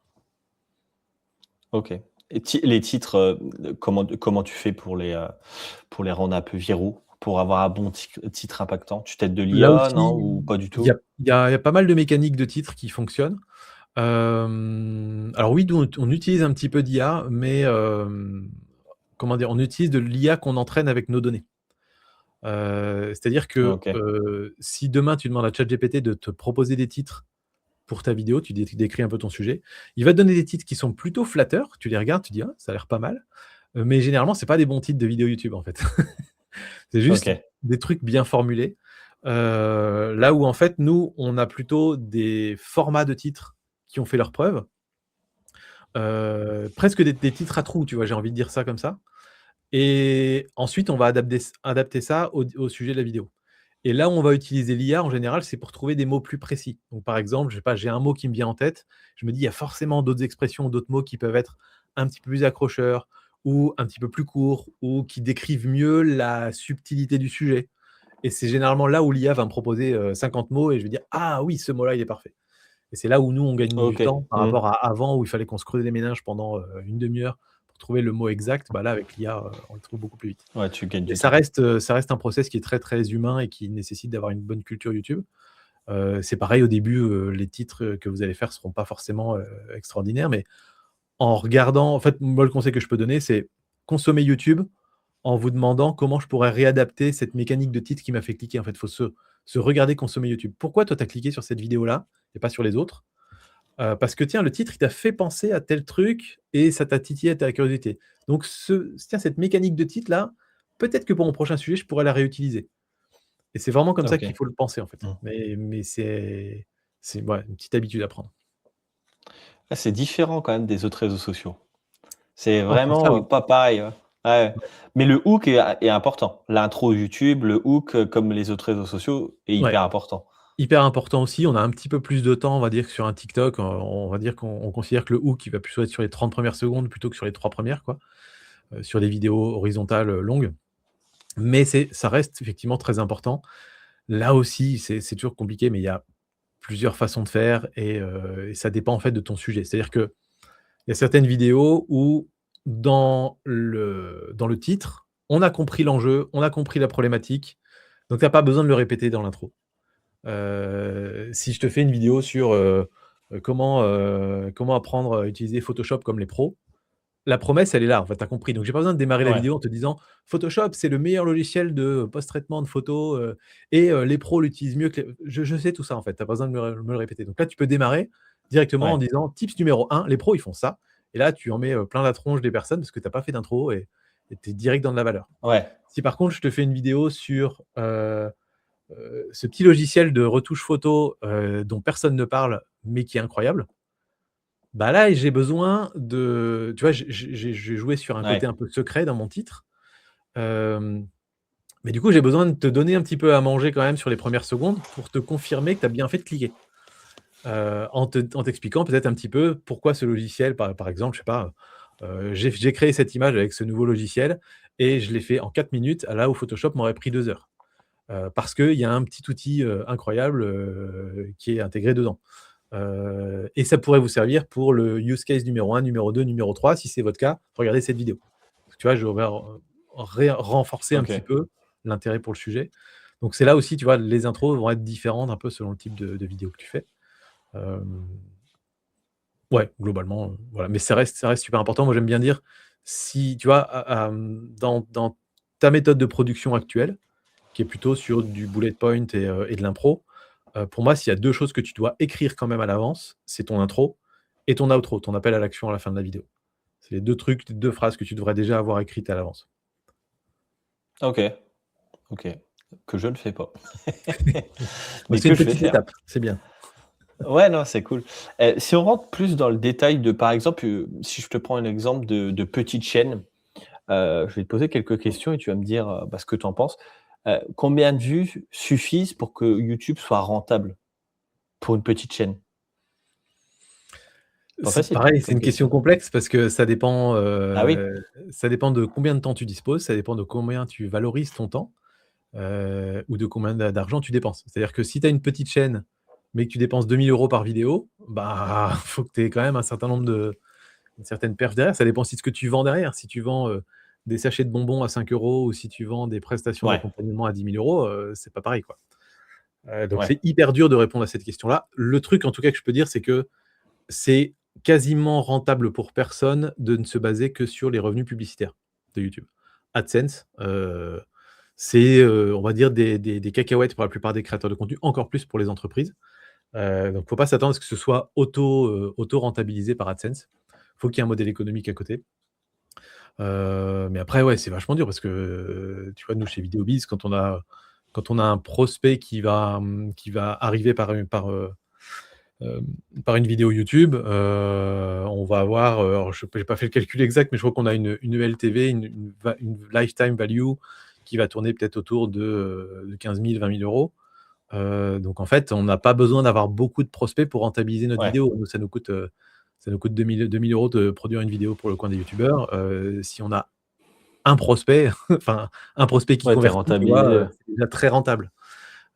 OK. Et les titres, comment tu fais pour les rendre un peu viraux? Pour avoir un bon titre impactant? Tu t'aides de Là l'IA, non? aussi, Ou pas du il y a tout? il y a pas mal de mécaniques de titres qui fonctionnent. Alors oui, nous, on utilise un petit peu d'IA, mais comment dire? On utilise de l'IA qu'on entraîne avec nos données. C'est-à-dire que, OK. si demain tu demandes à ChatGPT de te proposer des titres pour ta vidéo, tu décris un peu ton sujet, il va te donner des titres qui sont plutôt flatteurs, tu les regardes, tu dis: «Ah, ça a l'air pas mal», mais généralement, c'est pas des bons titres de vidéos YouTube, en fait. C'est juste OK. des trucs bien formulés. Là où en fait, nous, on a plutôt des formats de titres qui ont fait leurs preuves, presque des titres à trous, tu vois? J'ai envie de dire ça comme ça. Et ensuite, on va adapter ça au sujet de la vidéo. Et là où on va utiliser l'IA, en général, c'est pour trouver des mots plus précis. Donc, par exemple, je sais pas, j'ai un mot qui me vient en tête, je me dis: «Il y a forcément d'autres expressions, d'autres mots qui peuvent être un petit peu plus accrocheurs ou un petit peu plus courts ou qui décrivent mieux la subtilité du sujet». Et c'est généralement là où l'IA va me proposer, 50 mots et je vais dire: «Ah oui, ce mot-là, il est parfait». Et c'est là où nous, on gagne du OK. temps par Mmh. rapport à avant où il fallait qu'on se creuse les méninges pendant, une demi-heure pour trouver le mot exact. Bah, là, avec l'IA, on le trouve beaucoup plus vite. Ouais, tu gagnes Mais du ça temps. reste, ça reste un process qui est très, très humain et qui nécessite d'avoir une bonne culture YouTube. C'est pareil au début, les titres que vous allez faire seront pas forcément extraordinaires, mais en regardant, en fait, moi le conseil que je peux donner, c'est consommer YouTube en vous demandant comment je pourrais réadapter cette mécanique de titre qui m'a fait cliquer. En fait, il faut se regarder consommer YouTube. Pourquoi toi tu as cliqué sur cette vidéo-là et pas sur les autres? Parce que tiens, le titre, il t'a fait penser à tel truc et ça t'a titillé ta curiosité. Donc tiens, cette mécanique de titre-là, peut-être que pour mon prochain sujet, je pourrais la réutiliser. Et c'est vraiment comme ça OK. qu'il faut le penser, en fait. Mmh. Mais c'est ouais, une petite habitude à prendre. Ah, c'est différent quand même des autres réseaux sociaux. C'est En ça, vraiment, oui. pas pareil, ouais. Ouais, mais le hook est important. L'intro YouTube, le hook, comme les autres réseaux sociaux, est Ouais, hyper important. hyper important aussi. On a un petit peu plus de temps, on va dire, que sur un TikTok. On va dire qu'on considère que le hook, il va plutôt être sur les 30 premières secondes plutôt que sur les 3 premières, quoi, sur des vidéos horizontales, longues. Mais ça reste effectivement très important. Là aussi, c'est toujours compliqué, mais il y a plusieurs façons de faire et ça dépend, en fait, de ton sujet. C'est-à-dire qu'il y a certaines vidéos où dans le titre, on a compris l'enjeu, on a compris la problématique, donc tu as pas besoin de le répéter dans l'intro. Si je te fais une vidéo sur, comment apprendre à utiliser Photoshop comme les pros, la promesse, elle est là, en fait, tu as compris. Donc j'ai pas besoin de démarrer la Ouais, vidéo en te disant: «Photoshop, c'est le meilleur logiciel de post-traitement de photos, les pros l'utilisent mieux que les». Je sais tout ça, en fait, tu as pas besoin de me le répéter. Donc là, tu peux démarrer directement en ouais, disant: «Tips numéro 1, les pros, ils font ça», et là, tu en mets, plein la tronche des personnes parce que tu as pas fait d'intro et tu es direct dans de la valeur. ouais, Si par contre, je te fais une vidéo sur, ce petit logiciel de retouche photo, dont personne ne parle, mais qui est incroyable, bah, là, j'ai besoin de tu vois, j'ai joué sur un côté ouais. un peu secret dans mon titre, hem, mais du coup, j'ai besoin de te donner un petit peu à manger quand même sur les premières secondes pour te confirmer que tu as bien fait de cliquer. En t'expliquant peut-être un petit peu pourquoi ce logiciel, par exemple, je sais pas, j'ai créé cette image avec ce nouveau logiciel et je l'ai fait en 4 minutes, là où Photoshop m'aurait pris 2 heures. Parce qu'il y a un petit outil, incroyable, qui est intégré dedans. Et ça pourrait vous servir pour le use case numéro 1, numéro 2, numéro 3. Si c'est votre cas, regardez cette vidéo. Tu vois, je vais renforcer un petit OK. peu l'intérêt pour le sujet. Donc c'est là aussi, tu vois, les intros vont être différentes un peu selon le type de vidéo que tu fais. Hem, ouais, globalement, voilà. Mais ça reste super important. Moi, j'aime bien dire, si tu vois, dans ta méthode de production actuelle, qui est plutôt sur du bullet point et de l'impro. Pour moi, s'il y a 2 choses que tu dois écrire quand même à l'avance, c'est ton intro et ton outro, ton appel à l'action à la fin de la vidéo. C'est les 2 trucs, les 2 phrases que tu devrais déjà avoir écrites à l'avance. OK, OK. Que je ne fais pas. Bah, Mais c'est que une je vais petite faire. étape, c'est bien. Ouais, non, c'est cool. Si on rentre plus dans le détail de par exemple, si je te prends un exemple de petite chaîne, je vais te poser quelques questions et tu vas me dire, bah, ce que tu en penses. Combien de vues suffisent pour que YouTube soit rentable pour une petite chaîne? Pas C'est facile pareil, c'est comme une question question. complexe parce que Ah oui? ça dépend de combien de temps tu disposes, ça dépend de combien tu valorises ton temps, ou de combien d'argent tu dépenses. C'est-à-dire que si tu as une petite chaîne, mais que tu dépenses 2 000 € par vidéo, bah, faut que tu aies quand même un certain nombre une certaine perf derrière. Ça dépend aussi de ce que tu vends derrière. Si tu vends, des sachets de bonbons à 5 € ou si tu vends des prestations Ouais, d'accompagnement à 10 000 €, c'est pas pareil, quoi. Donc ouais. c'est hyper dur de répondre à cette question-là. Le truc, en tout cas, que je peux dire, c'est que c'est quasiment rentable pour personne de ne se baser que sur les revenus publicitaires de YouTube. AdSense, c'est, on va dire des cacahuètes pour la plupart des créateurs de contenu, encore plus pour les entreprises. Donc faut pas s'attendre à ce que ce soit auto-rentabilisé par AdSense. Faut qu'il y ait un modèle économique à côté. Mais après, ouais, c'est vachement dur parce que, tu vois, nous, chez Vidéobiz, quand on a un prospect qui va arriver hem, par une vidéo YouTube, on va avoir, alors je n'ai pas fait le calcul exact, mais je crois qu'on a une ELTV, une lifetime value qui va tourner peut-être autour de 15 000, 20 000 €. Donc en fait, on n'a pas besoin d'avoir beaucoup de prospects pour rentabiliser notre Ouais, vidéo. Nous, ça nous coûte 2 000 € de produire une vidéo pour le coin des youtubeurs. Si on a un prospect, enfin un prospect qui ouais, tu es convertit, tu vois, rentabilisé, c'est déjà très rentable.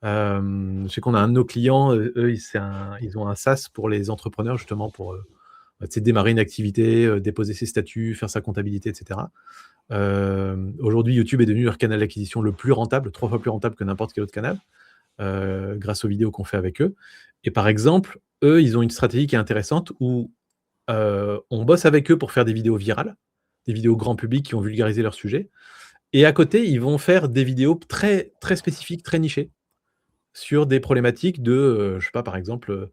Je sais qu'on a un de nos clients, eux, ils ont un SaaS pour les entrepreneurs justement pour, bah, tu sais, démarrer une activité, déposer ses statuts, faire sa comptabilité et cetera. Aujourd'hui, YouTube est devenu leur canal d'acquisition le plus rentable, 3 fois plus rentable que n'importe quel autre canal. grâce aux vidéos qu'on fait avec eux. Et par exemple, eux, ils ont une stratégie qui est intéressante où on bosse avec eux pour faire des vidéos virales, des vidéos grand public qui vont vulgariser leur sujet. Et à côté, ils vont faire des vidéos très, très spécifiques, très nichées, sur des problématiques de, je sais pas, par exemple,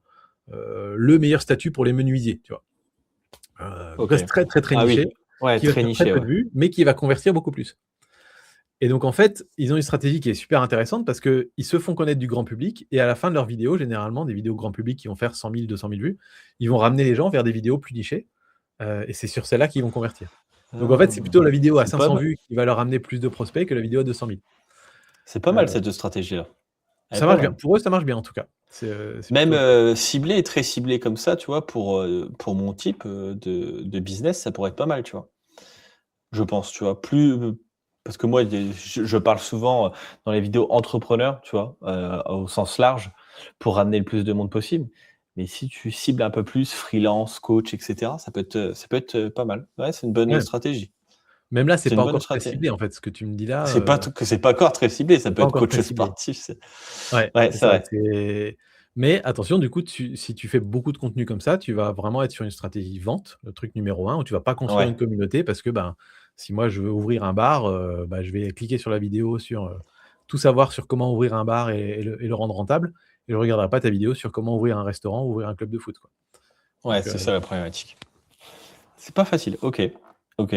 le meilleur statut pour les menuisiers, tu vois. Donc là, Ok. c'est très, très, très Ah niché, oui, ouais, qui va très faire très niché, peu de ouais. vues, mais qui va convertir beaucoup plus. Et donc, en fait, ils ont une stratégie qui est super intéressante parce qu'ils se font connaître du grand public et à la fin de leurs vidéos, généralement, des vidéos grand public qui vont faire 100 000, 200 000 vues, ils vont ramener les gens vers des vidéos plus nichées et c'est sur celles-là qu'ils vont convertir. Donc, en fait, c'est plutôt la vidéo à C'est pas 500 mal. vues qui va leur ramener plus de prospects que la vidéo à 200 000. C'est pas mal Euh, cette stratégie-là. Elle est Ça pas marche bien. mal. Pour eux, ça marche bien en tout cas. C'est Même plutôt. ciblé, très ciblé comme ça, tu vois, pour mon type de business, ça pourrait être pas mal, tu vois. Je pense, tu vois. Parce que moi, je parle souvent dans les vidéos entrepreneurs, tu vois, au sens large, pour ramener le plus de monde possible. Mais si tu cibles un peu plus freelance, coach, etc., ça peut être pas mal. Ouais, c'est une bonne Ouais. stratégie. Même là, c'est C'est pas une bonne encore très stratégie. ciblé en fait. Ce que tu me dis là, C'est pas encore très ciblé, ça c'est peut pas être encore coach très ciblé. sportif. Ouais, Ouais, c'est c'est ça. vrai. Mais attention, du coup, si tu fais beaucoup de contenu comme ça, tu vas vraiment être sur une stratégie vente, le truc numéro un, où tu vas pas construire une Ouais. communauté parce que ben, si moi je veux ouvrir un bar, bah, je vais cliquer sur la vidéo sur tout savoir sur comment ouvrir un bar et le rendre rentable, et je regarderai pas ta vidéo sur comment ouvrir un restaurant ou ouvrir un club de foot, quoi. Ouais, Donc, c'est ça la problématique. C'est pas facile. OK. OK.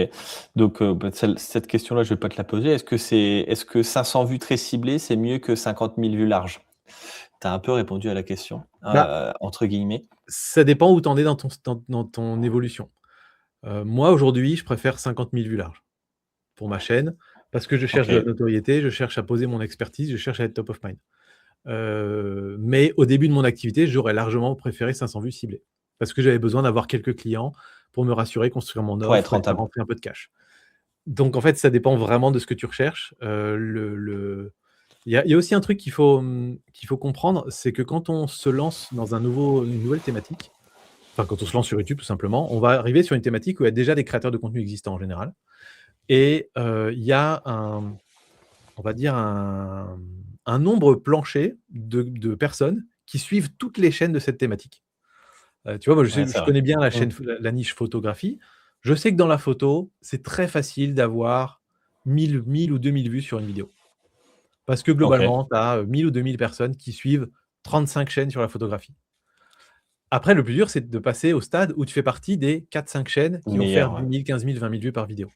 Donc, bah, cette question-là, je vais pas te la poser. Est-ce que 500 vues très ciblées, c'est mieux que 50 000 vues larges? Tu as un peu répondu à la question, bah, entre guillemets. ça dépend où tu en es dans ton évolution. Moi, aujourd'hui, je préfère 50 000 vues larges pour ma chaîne parce que je cherche de la OK. notoriété, je cherche à poser mon expertise, je cherche à être top of mind. Mais au début de mon activité, j'aurais largement préféré 500 vues ciblées parce que j'avais besoin d'avoir quelques clients pour me rassurer, construire mon Pour être offre et faire rentable. rentrer un peu de cash. Donc en fait, ça dépend vraiment de ce que tu recherches. Il y a aussi un truc qu'il faut comprendre, c'est que quand on se lance dans une nouvelle thématique, enfin quand on se lance sur YouTube tout simplement, on va arriver sur une thématique où il y a déjà des créateurs de contenu existants en général. Et il y a on va dire un nombre plancher de personnes qui suivent toutes les chaînes de cette thématique. Tu vois, moi, Ouais, je c'est vrai. connais bien Mmh. la niche photographie. Je sais que dans la photo, c'est très facile d'avoir 1000 ou 2000 vues sur une vidéo. Parce que OK. globalement, tu as 1000 ou 2000 personnes qui suivent 35 chaînes sur la photographie. Après, le plus dur, c'est de passer au stade où tu fais partie des 4-5 chaînes qui vont faire Meilleur, 10 ouais. 000, 15 000, 20 000 vues par vidéo.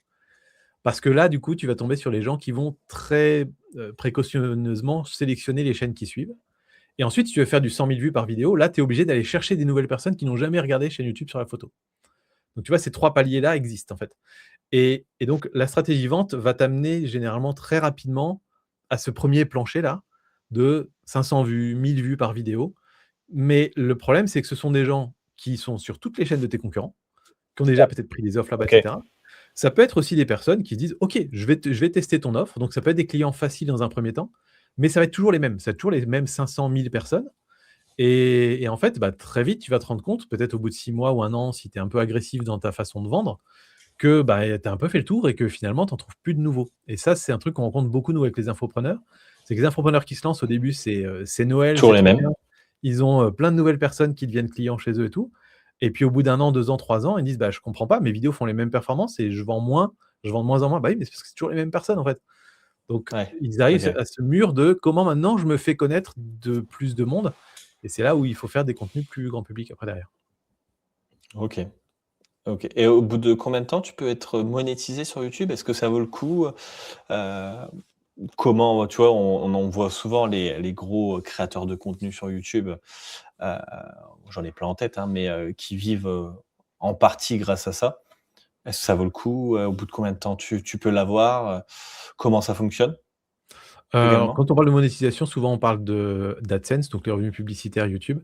Parce que là, du coup, tu vas tomber sur les gens qui vont très précautionneusement sélectionner les chaînes qui suivent. Et ensuite, si tu veux faire du 100 000 vues par vidéo, là, tu es obligé d'aller chercher des nouvelles personnes qui n'ont jamais regardé chaîne YouTube sur la photo. Donc, tu vois, ces 3 paliers-là existent, en fait. Et donc, la stratégie vente va t'amener généralement très rapidement à ce premier plancher-là de 500 vues, 1000 vues par vidéo. Mais le problème, c'est que ce sont des gens qui sont sur toutes les chaînes de tes concurrents, qui ont déjà peut-être pris des offres là-bas, OK. etc. Ça peut être aussi des personnes qui se disent: «OK, je vais tester ton offre». Donc ça peut être des clients faciles dans un premier temps, mais ça va être toujours les mêmes. Ça va être toujours les mêmes 500 000 personnes et en fait, bah, très vite, tu vas te rendre compte, peut-être au bout de 6 mois ou 1 an, si tu es un peu agressif dans ta façon de vendre, que, bah, tu as un peu fait le tour et que finalement, tu en trouves plus de nouveaux. Et ça, c'est un truc qu'on rencontre beaucoup, nous, avec les infopreneurs. C'est que les infopreneurs qui se lancent au début, c'est Noël, Toujours c'est les trop bien. mêmes. Ils ont, plein de nouvelles personnes qui deviennent clients chez eux et tout. Et puis au bout d'1 an, 2 ans, 3 ans, ils disent: «Bah, je comprends pas, mes vidéos font les mêmes performances et je vends moins, je vends de moins en moins». Bah oui, mais c'est parce que c'est toujours les mêmes personnes, en fait. Donc Ouais. ils arrivent OK. à ce mur de: «Comment maintenant je me fais connaître de plus de monde?» Et c'est là où il faut faire des contenus plus grand public après derrière. OK. OK. Et au bout de combien de temps tu peux être monétisé sur YouTube? Est-ce que ça vaut le coup? Comment, tu vois, on voit souvent les gros créateurs de contenu sur YouTube, heu, j'en ai plein en tête, hein, mais qui vivent, en partie grâce à ça. Est-ce que ça vaut le coup? Au bout de combien de temps tu peux l'avoir? Comment ça fonctionne Alors, également? quand on parle de monétisation, souvent on parle d'AdSense, donc les revenus publicitaires YouTube.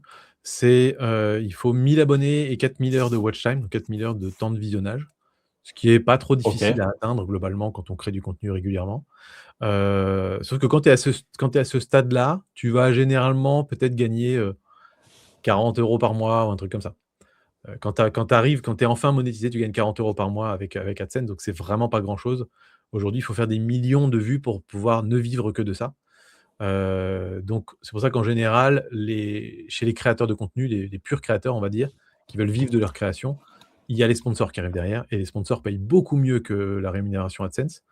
Il faut 1000 abonnés et 4000 heures de watch time, donc 4000 heures de temps de visionnage, ce qui est pas trop OK. difficile à atteindre globalement quand on crée du contenu régulièrement. Sauf que quand tu es à ce stade-là, tu vas généralement peut-être gagner, 40 € par mois ou un truc comme ça. Quand tu es enfin monétisé, tu gagnes 40 € par mois avec AdSense, donc c'est vraiment pas grand-chose. Aujourd'hui, il faut faire des millions de vues pour pouvoir ne vivre que de ça. Donc c'est pour ça qu'en général, chez les créateurs de contenu, les purs créateurs, on va dire, qui veulent vivre de leur création, il y a les sponsors qui arrivent derrière et les sponsors payent beaucoup mieux que la rémunération AdSense.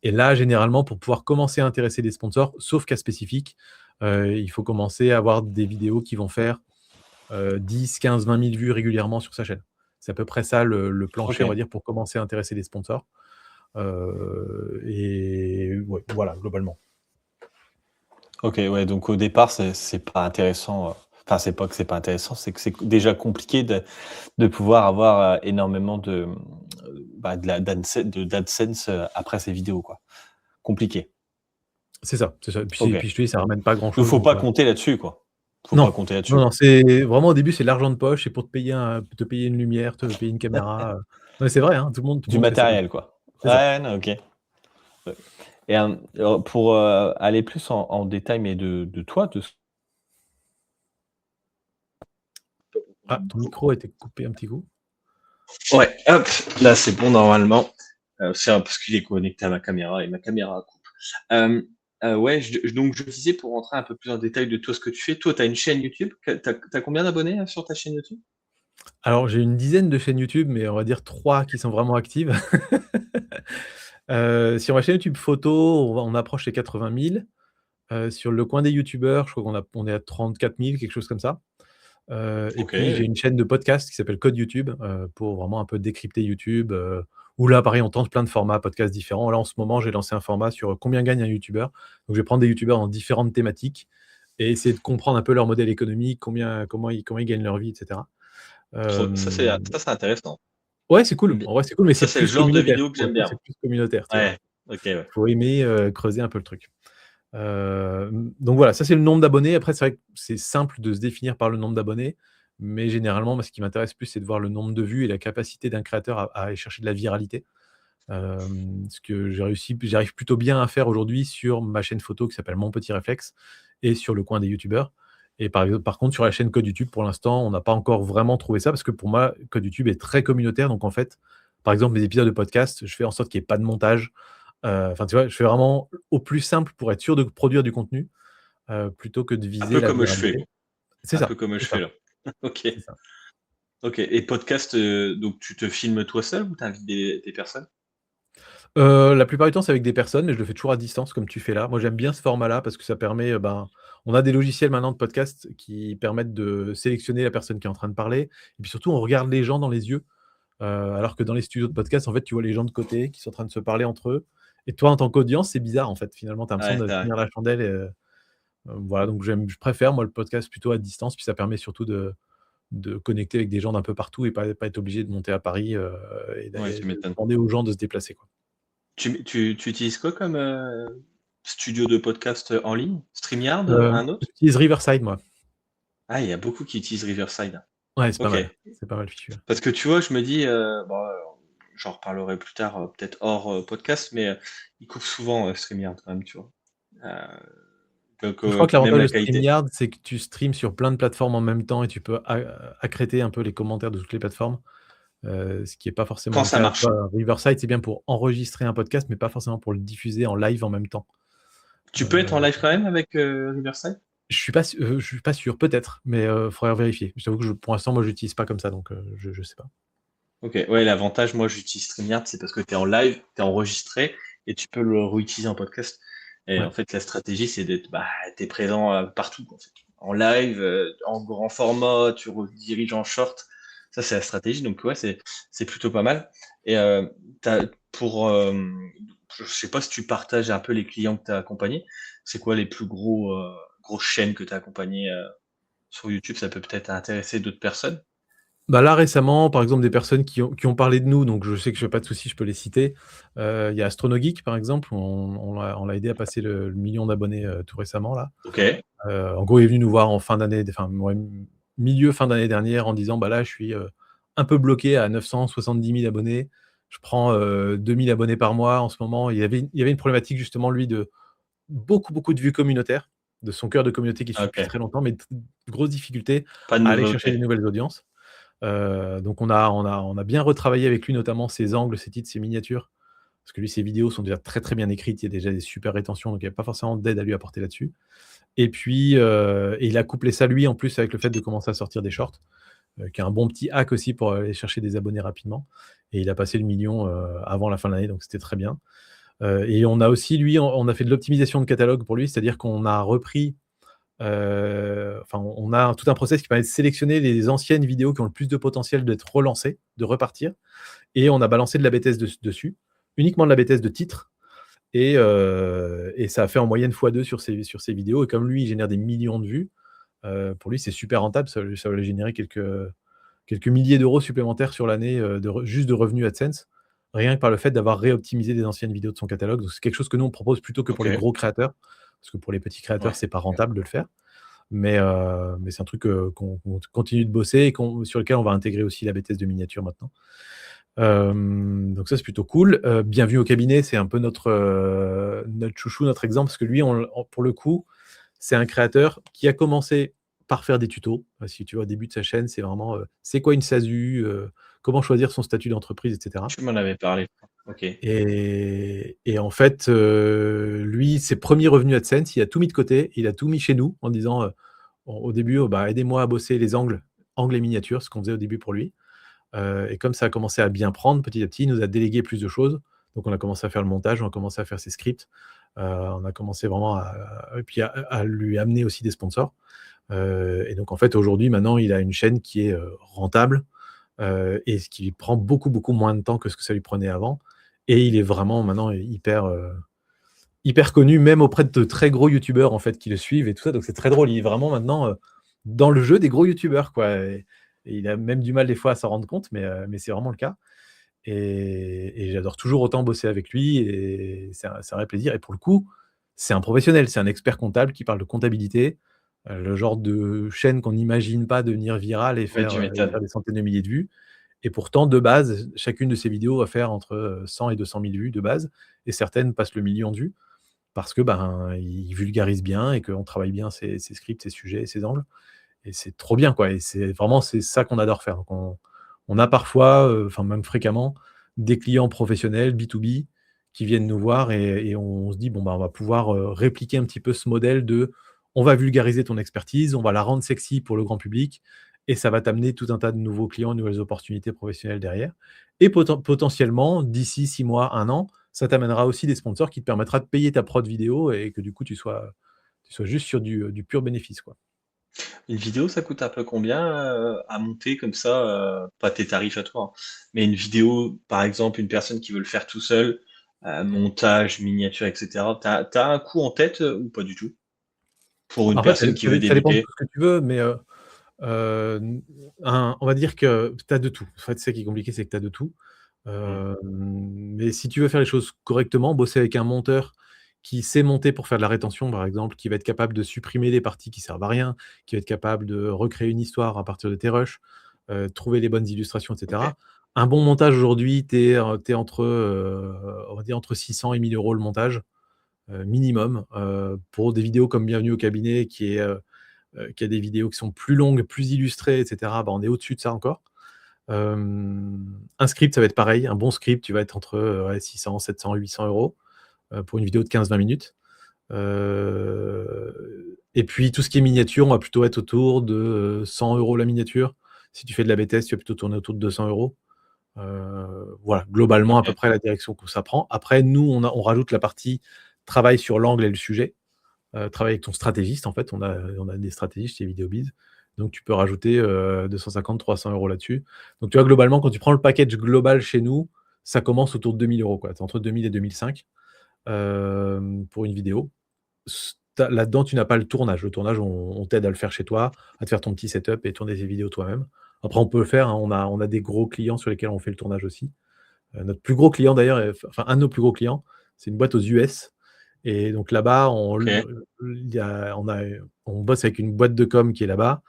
Et là, généralement, pour pouvoir commencer à intéresser des sponsors, sauf cas spécifique, il faut commencer à avoir des vidéos qui vont faire 10, 15, 20 000 vues régulièrement sur sa chaîne. C'est à peu près ça le plancher, Ok. on va dire, pour commencer à intéresser des sponsors. Et ouais, voilà, globalement. Ok, ouais, donc au départ, c'est pas intéressant. Enfin, c'est pas que c'est pas intéressant, c'est que c'est déjà compliqué de pouvoir avoir énormément d'AdSense après ces vidéos, quoi. Compliqué. C'est ça, c'est ça. Et puis, Ok. puis je te dis, ça ramène pas Donc, grand-chose. faut Donc, pas compter là-dessus, quoi. Faut pas non, compter là-dessus. non, c'est vraiment au début, c'est l'argent de poche, c'est pour te payer une lumière, te payer une caméra. Non, mais c'est vrai, hein, tout le monde Du fait ça au début. matériel, quoi. C'est ça. Ouais, non, ok. Ouais. Et pour aller plus en détail, mais de toi, Ah, ton micro a été coupé un petit coup. Ouais, hop, là c'est bon normalement. C'est parce qu'il est connecté à ma caméra et ma caméra coupe. Ouais, donc je disais pour rentrer un peu plus en détail de toi ce que tu fais. Toi, tu as une chaîne YouTube. T'as combien d'abonnés sur ta chaîne YouTube? Alors, j'ai une dizaine de chaînes YouTube, mais on va dire 3 qui sont vraiment actives. Sur ma chaîne YouTube photo, on approche les 80 000. Sur le coin des youtubeurs, je crois on est à 34 000, quelque chose comme ça. Et Ok. puis j'ai une chaîne de podcast qui s'appelle Code YouTube, pour vraiment un peu décrypter YouTube, où là, pareil, on tente plein de formats podcasts différents. Là, en ce moment, j'ai lancé un format sur combien gagne un youtubeur. Donc je vais prendre des youtubeurs dans différentes thématiques et essayer de comprendre un peu leur modèle économique, comment ils gagnent leur vie, et cetera. Ça c'est intéressant. Ouais, c'est cool. En vrai, c'est cool, mais Ça c'est c'est le plus genre de communautaire. vidéo que Pour le j'aime coup, bien. c'est plus communautaire, tu vois? Ouais. Ok. Ouais. Faut aimer, creuser un peu le truc. Donc voilà, ça c'est le nombre d'abonnés. Après, c'est vrai que c'est simple de se définir par le nombre d'abonnés, mais généralement, moi, ce qui m'intéresse plus, c'est de voir le nombre de vues et la capacité d'un créateur à aller chercher de la viralité. Ce que j'arrive plutôt bien à faire aujourd'hui sur ma chaîne photo qui s'appelle Mon Petit Réflexe et sur le coin des youtubeurs. Et par contre, sur la chaîne Code YouTube, pour l'instant, on n'a pas encore vraiment trouvé ça parce que pour moi, Code YouTube est très communautaire. Donc en fait, par exemple, mes épisodes de podcast, je fais en sorte qu'il n'y ait pas de montage. Enfin, tu vois, je fais vraiment au plus simple pour être sûr de produire du contenu, plutôt que de Un viser peu la comme je fais. viralité. C'est Un peu ça, comme je c'est fais ça, là. Ok. c'est ça. Ok. Et podcast, donc tu te filmes toi seul ou t'invites des personnes? La plupart du temps, c'est avec des personnes, mais je le fais toujours à distance comme tu fais là. Moi, j'aime bien ce format-là parce que ça permet, on a des logiciels maintenant de podcast qui permettent de sélectionner la personne qui est en train de parler et puis surtout, on regarde les gens dans les yeux, alors que dans les studios de podcast, en fait, tu vois les gens de côté qui sont en train de se parler entre eux et toi, en tant qu'audience, c'est bizarre, en fait. Finalement, tu as l'impression Ouais, de c'est vrai. tenir la chandelle et voilà, donc je préfère moi le podcast plutôt à distance, puis ça permet surtout de connecter avec des gens d'un peu partout et pas être obligé de monter à Paris, Ouais, et tu de m'étonnes. demander aux gens de se déplacer, quoi. Tu utilises quoi comme studio de podcast en ligne? StreamYard, un autre? J'utilise Riverside, moi. Ah, il y a beaucoup qui utilisent Riverside. Ouais, c'est pas Ok. mal. C'est pas mal fichu, ouais. Parce que tu vois, je me dis, bon, j'en reparlerai plus tard, peut-être hors podcast, mais ils couvrent souvent StreamYard quand même, tu vois. Euh, donc, Je crois que même l'avantage la de qualité. StreamYard, c'est que tu streams sur plein de plateformes en même temps et tu peux accréter un peu les commentaires de toutes les plateformes, ce qui est pas forcément Quand le ça cas. Tu marche. vois, Riverside, c'est bien pour enregistrer un podcast, mais pas forcément pour le diffuser en live en même temps. Tu peux être en Heu, live quand même avec Riverside? je suis pas sûr, peut-être, mais faudrait vérifier. Je t'avoue que pour l'instant, moi, j'utilise pas comme ça, donc je sais pas. Ok, ouais, l'avantage, moi, j'utilise StreamYard, c'est parce que tu es en live, tu es enregistré et tu peux le réutiliser en podcast. Et en Ouais. fait, la stratégie, c'est d'être, t'es présent partout, en fait. En live, en grand format, tu rediriges en short. Ça, c'est la stratégie. Donc, ouais, c'est plutôt pas mal. Et pour, je sais pas si tu partages un peu les clients que tu as accompagnés. C'est quoi les plus grosses chaînes que tu as accompagnées sur YouTube? Ça peut peut-être intéresser d'autres personnes. Bah, là, récemment, par exemple, des personnes qui ont parlé de nous, donc je sais que je fais pas de souci, je peux les citer. Il y a AstronoGeek, par exemple, on l'a aidé à passer le 1 000 000 d'abonnés, tout récemment là. Ok. En gros, il est venu nous voir en fin d'année, enfin, ouais, milieu fin d'année dernière en disant: «Bah, là, je suis, un peu bloqué à 970 000 abonnés. Je prends, 2 000 abonnés par mois en ce moment». Il y avait une problématique justement, lui, de beaucoup, beaucoup de vues communautaires, de son cœur de communauté qu'il suit depuis Ok. très longtemps, mais grosse difficulté Pas de à aller nouveau. chercher Ok. des nouvelles audiences. Donc on a bien retravaillé avec lui, notamment ses angles, ses titres, ses miniatures, parce que lui, ses vidéos sont déjà très, très bien écrites. Il y a déjà des super rétentions, donc il n'y a pas forcément d'aide à lui apporter là-dessus. Et puis, et il a couplé ça, lui, en plus, avec le fait de commencer à sortir des shorts, qui est un bon petit hack aussi pour aller chercher des abonnés rapidement. Et il a passé le million avant la fin de l'année, donc c'était très bien. Et on a aussi, lui, on a fait de l'optimisation de catalogue pour lui, c'est-à-dire qu'on a repris, on a tout un process qui permet de sélectionner les anciennes vidéos qui ont le plus de potentiel d'être relancées, de repartir, et on a balancé de la BTS dessus, uniquement de la BTS de titre, et ça a fait en moyenne x2 sur ses vidéos, et comme lui, il génère des millions de vues, pour lui, c'est super rentable, ça va lui générer quelques milliers d'euros supplémentaires sur l'année, juste de revenus AdSense, rien que par le fait d'avoir réoptimisé des anciennes vidéos de son catalogue. Donc c'est quelque chose que nous, on propose plutôt que pour les Ok. gros créateurs, parce que pour les petits créateurs, Ouais. c'est pas rentable de le faire. Mais c'est un truc qu'on continue de bosser et sur lequel on va intégrer aussi la BTS de miniature maintenant. Donc ça, c'est plutôt cool. Bien vu au cabinet, c'est un peu notre chouchou, notre exemple, parce que lui, pour le coup, c'est un créateur qui a commencé par faire des tutos. Si tu vois, au début de sa chaîne, c'est vraiment c'est quoi une SASU, comment choisir son statut d'entreprise, etc. Tu m'en avais parlé. Ok. Et en fait, lui, ses premiers revenus AdSense, il a tout mis de côté, il a tout mis chez nous en disant au début, aidez-moi à bosser les angles et miniatures, ce qu'on faisait au début pour lui. Et comme ça a commencé à bien prendre petit à petit, il nous a délégué plus de choses. Donc on a commencé à faire le montage, on a commencé à faire ses scripts, on a commencé vraiment à lui amener aussi des sponsors. Et donc en fait aujourd'hui, maintenant, il a une chaîne qui est rentable et ce qui lui prend beaucoup, beaucoup moins de temps que ce que ça lui prenait avant. Et il est vraiment maintenant hyper connu, même auprès de très gros youtubeurs en fait qui le suivent et tout ça. Donc c'est très drôle. Il est vraiment maintenant dans le jeu des gros youtubeurs, quoi. Et il a même du mal des fois à s'en rendre compte, mais c'est vraiment le cas. Et j'adore toujours autant bosser avec lui et c'est un vrai plaisir. Et pour le coup, c'est un professionnel, c'est un expert comptable qui parle de comptabilité, le genre de chaîne qu'on n'imagine pas devenir virale et Ouais, tu faire m'étonnes. des centaines de milliers de vues. Et pourtant, de base, chacune de ses vidéos va faire entre 100 et 200 000 vues de base, et certaines passent le million de vues parce que il vulgarise bien et qu'on travaille bien ses scripts, ses sujets, ses angles. Et c'est trop bien, quoi. Et c'est ça qu'on adore faire. Donc on a parfois, même fréquemment, des clients professionnels B2B qui viennent nous voir et on se dit bon on va pouvoir répliquer un petit peu ce modèle de on va vulgariser ton expertise, on va la rendre sexy pour le grand public et ça va t'amener tout un tas de nouveaux clients, de nouvelles opportunités professionnelles derrière. Et potentiellement, d'ici 6 mois, 1 an, ça t'amènera aussi des sponsors qui te permettra de payer ta prod vidéo et que du coup tu sois juste sur du pur bénéfice, quoi. Une vidéo, ça coûte un peu combien à monter comme ça? Pas tes tarifs à toi, hein, mais une vidéo, par exemple, une personne qui veut le faire tout seul, montage, miniature, et cetera. Tu as un coût en tête ou pas du tout? Pour une En fait, personne qui veut ça dépend de débuter? tout ce que tu veux, mais on va dire que tu as de tout. En fait, c'est ça qui est compliqué, c'est que tu as de tout. Mmh. Mais si tu veux faire les choses correctement, bosser avec un monteur qui sait monter pour faire de la rétention, par exemple, qui va être capable de supprimer des parties qui servent à rien, qui va être capable de recréer une histoire à partir de tes rushs, trouver les bonnes illustrations, et OK. cetera. Un bon montage aujourd'hui, tu es entre, on va dire entre 600 et 1 000 € le montage, minimum, pour des vidéos comme Bienvenue au cabinet qui a des vidéos qui sont plus longues, plus illustrées, et cetera, on est au-dessus de ça encore. Un script, ça va être pareil. Un bon script, tu vas être entre 600, 700, 800 € pour une vidéo de 15-20 minutes. Et puis tout ce qui est miniature, on va plutôt être autour de 100 € la miniature. Si tu fais de la BTS, tu vas plutôt tourner autour de 200 €. Voilà, globalement à peu OK. près la direction que ça prend. Après, nous, on rajoute la partie travail sur l'angle et le sujet. Travaille avec ton stratégiste, en fait, on a des stratégistes chez Videobiz, donc tu peux rajouter 250-300 € là-dessus. Donc tu vois, globalement, quand tu prends le package global chez nous, ça commence autour de 2 000 €, quoi. C'est entre 2 000 et 2 500 pour une vidéo. Là-dedans, tu n'as pas le tournage. Le tournage, on t'aide à le faire chez toi, à te faire ton petit setup et tourner tes vidéos toi-même. Après, on peut le faire, hein, on a des gros clients sur lesquels on fait le tournage aussi. Notre plus gros client d'ailleurs, un de nos plus gros clients, c'est une boîte aux US. Et donc là-bas, OK. on bosse avec une boîte de com qui est là-bas,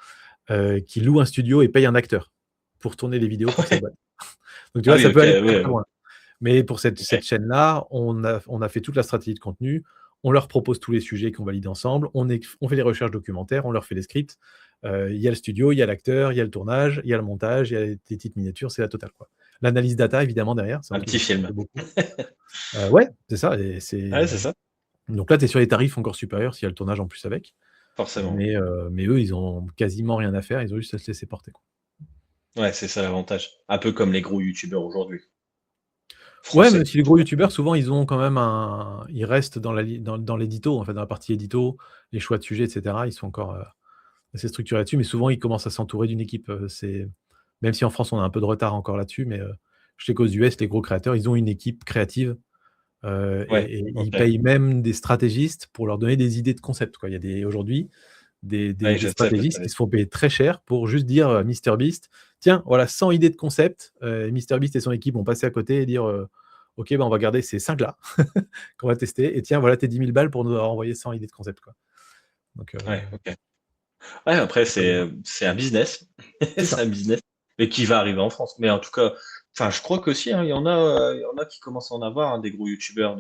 qui loue un studio et paye un acteur pour tourner les vidéos pour cette Ouais. boîte. Donc tu Ah vois, oui, ça peut OK, aller très, ouais, très loin. Mais pour cette OK. chaîne-là, on a fait toute la stratégie de contenu. On leur propose tous les sujets qu'on valide ensemble. On fait les recherches documentaires, on leur fait les scripts. Il y a le studio, il y a l'acteur, il y a le tournage, il y a le montage, il y a des petites miniatures, c'est la totale, quoi. l'analyse data évidemment derrière, c'est un Un truc petit aussi qu'on film. fait beaucoup. Ouais, c'est ça et Ouais, c'est ça, donc là, tu es sur les tarifs encore supérieurs s'il y a le tournage en plus avec. forcément. Mais eux, ils ont quasiment rien à faire, ils ont juste à se laisser porter, quoi. Ouais, c'est ça l'avantage. Un peu comme les gros youtubeurs aujourd'hui, Ouais, même français. si les gros youtubeurs, souvent, ils ont quand même ils restent dans l'édito, en fait, dans la partie édito, les choix de sujets et cetera, ils sont encore, assez structurés là-dessus, mais souvent, ils commencent à s'entourer d'une équipe, même si en France, on a un peu de retard encore là-dessus, mais je sais qu'aux US, les gros créateurs, ils ont une équipe créative, Ouais, et ils OK. payent même des stratégistes pour leur donner des idées de concepts, quoi. Il y a aujourd'hui Ouais, des je sais parce stratégistes que qui se font payer très cher pour juste dire, à MrBeast: «Tiens, voilà 100 idées de concepts», MrBeast et son équipe vont passer à côté et dire, «OK, ben, on va garder ces 5 là qu'on va tester et tiens, voilà tes 10 000 balles pour nous avoir envoyé 100 idées de concepts», quoi. Donc ouais, OK. Ouais, après c'est pas déconnant. c'est un business. C'est C'est ça. un business, mais qui va arriver en France. Mais en tout cas, enfin, je crois qu'aussi, hein, il y en a qui commencent à en avoir, hein, des gros youtubeurs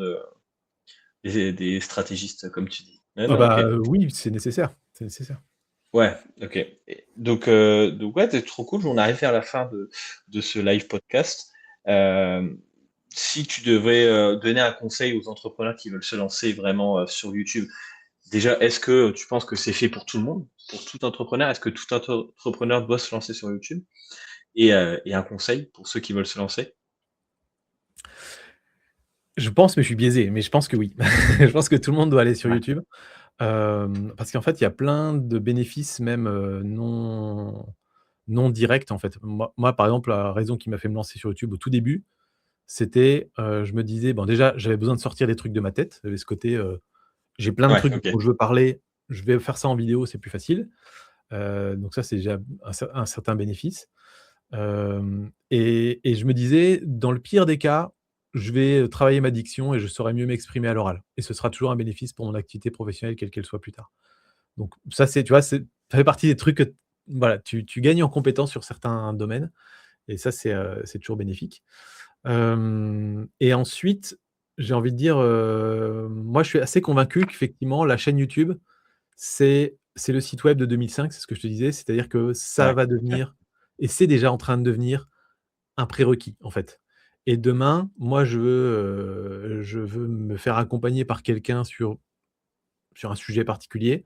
des stratégistes, comme tu dis. Ouais, Ah non, OK. bah, oui, c'est nécessaire, c'est nécessaire. Ouais, OK. Et donc ouais, c'est trop cool. On arrive vers la fin de ce live podcast. Hem, Si tu devais, donner un conseil aux entrepreneurs qui veulent se lancer vraiment, sur YouTube, déjà, est-ce que tu penses que c'est fait pour tout le monde? Pour tout entrepreneur? Est-ce que tout entrepreneur doit se lancer sur YouTube? Et un conseil pour ceux qui veulent se lancer? Je pense, mais je suis biaisé, mais je pense que oui. Je pense que tout le monde doit aller sur Ouais, YouTube, parce qu'en fait, il y a plein de bénéfices même, non directs, en fait. Moi, par exemple, la raison qui m'a fait me lancer sur YouTube au tout début, c'était, je me disais bon, déjà, j'avais besoin de sortir des trucs de ma tête. J'avais ce côté, j'ai plein de ouais, trucs OK. dont je veux parler, je vais faire ça en vidéo, c'est plus facile. Donc ça, c'est déjà un certain bénéfice. Et je me disais: «Dans le pire des cas, je vais, travailler ma diction et je saurai mieux m'exprimer à l'oral et ce sera toujours un bénéfice pour mon activité professionnelle, quelle qu'elle soit plus tard». Donc ça, c'est tu vois, ça fait partie des trucs que voilà, tu gagnes en compétences sur certains domaines et ça, c'est toujours bénéfique. Et ensuite, j'ai envie de dire, moi, je suis assez convaincu qu'effectivement, la chaîne YouTube, c'est le site web de 2005, c'est ce que je te disais. C'est-à-dire que ça Ouais, va OK. devenir et c'est déjà en train de devenir un prérequis, en fait. Et demain, moi, je veux me faire accompagner par quelqu'un sur un sujet particulier.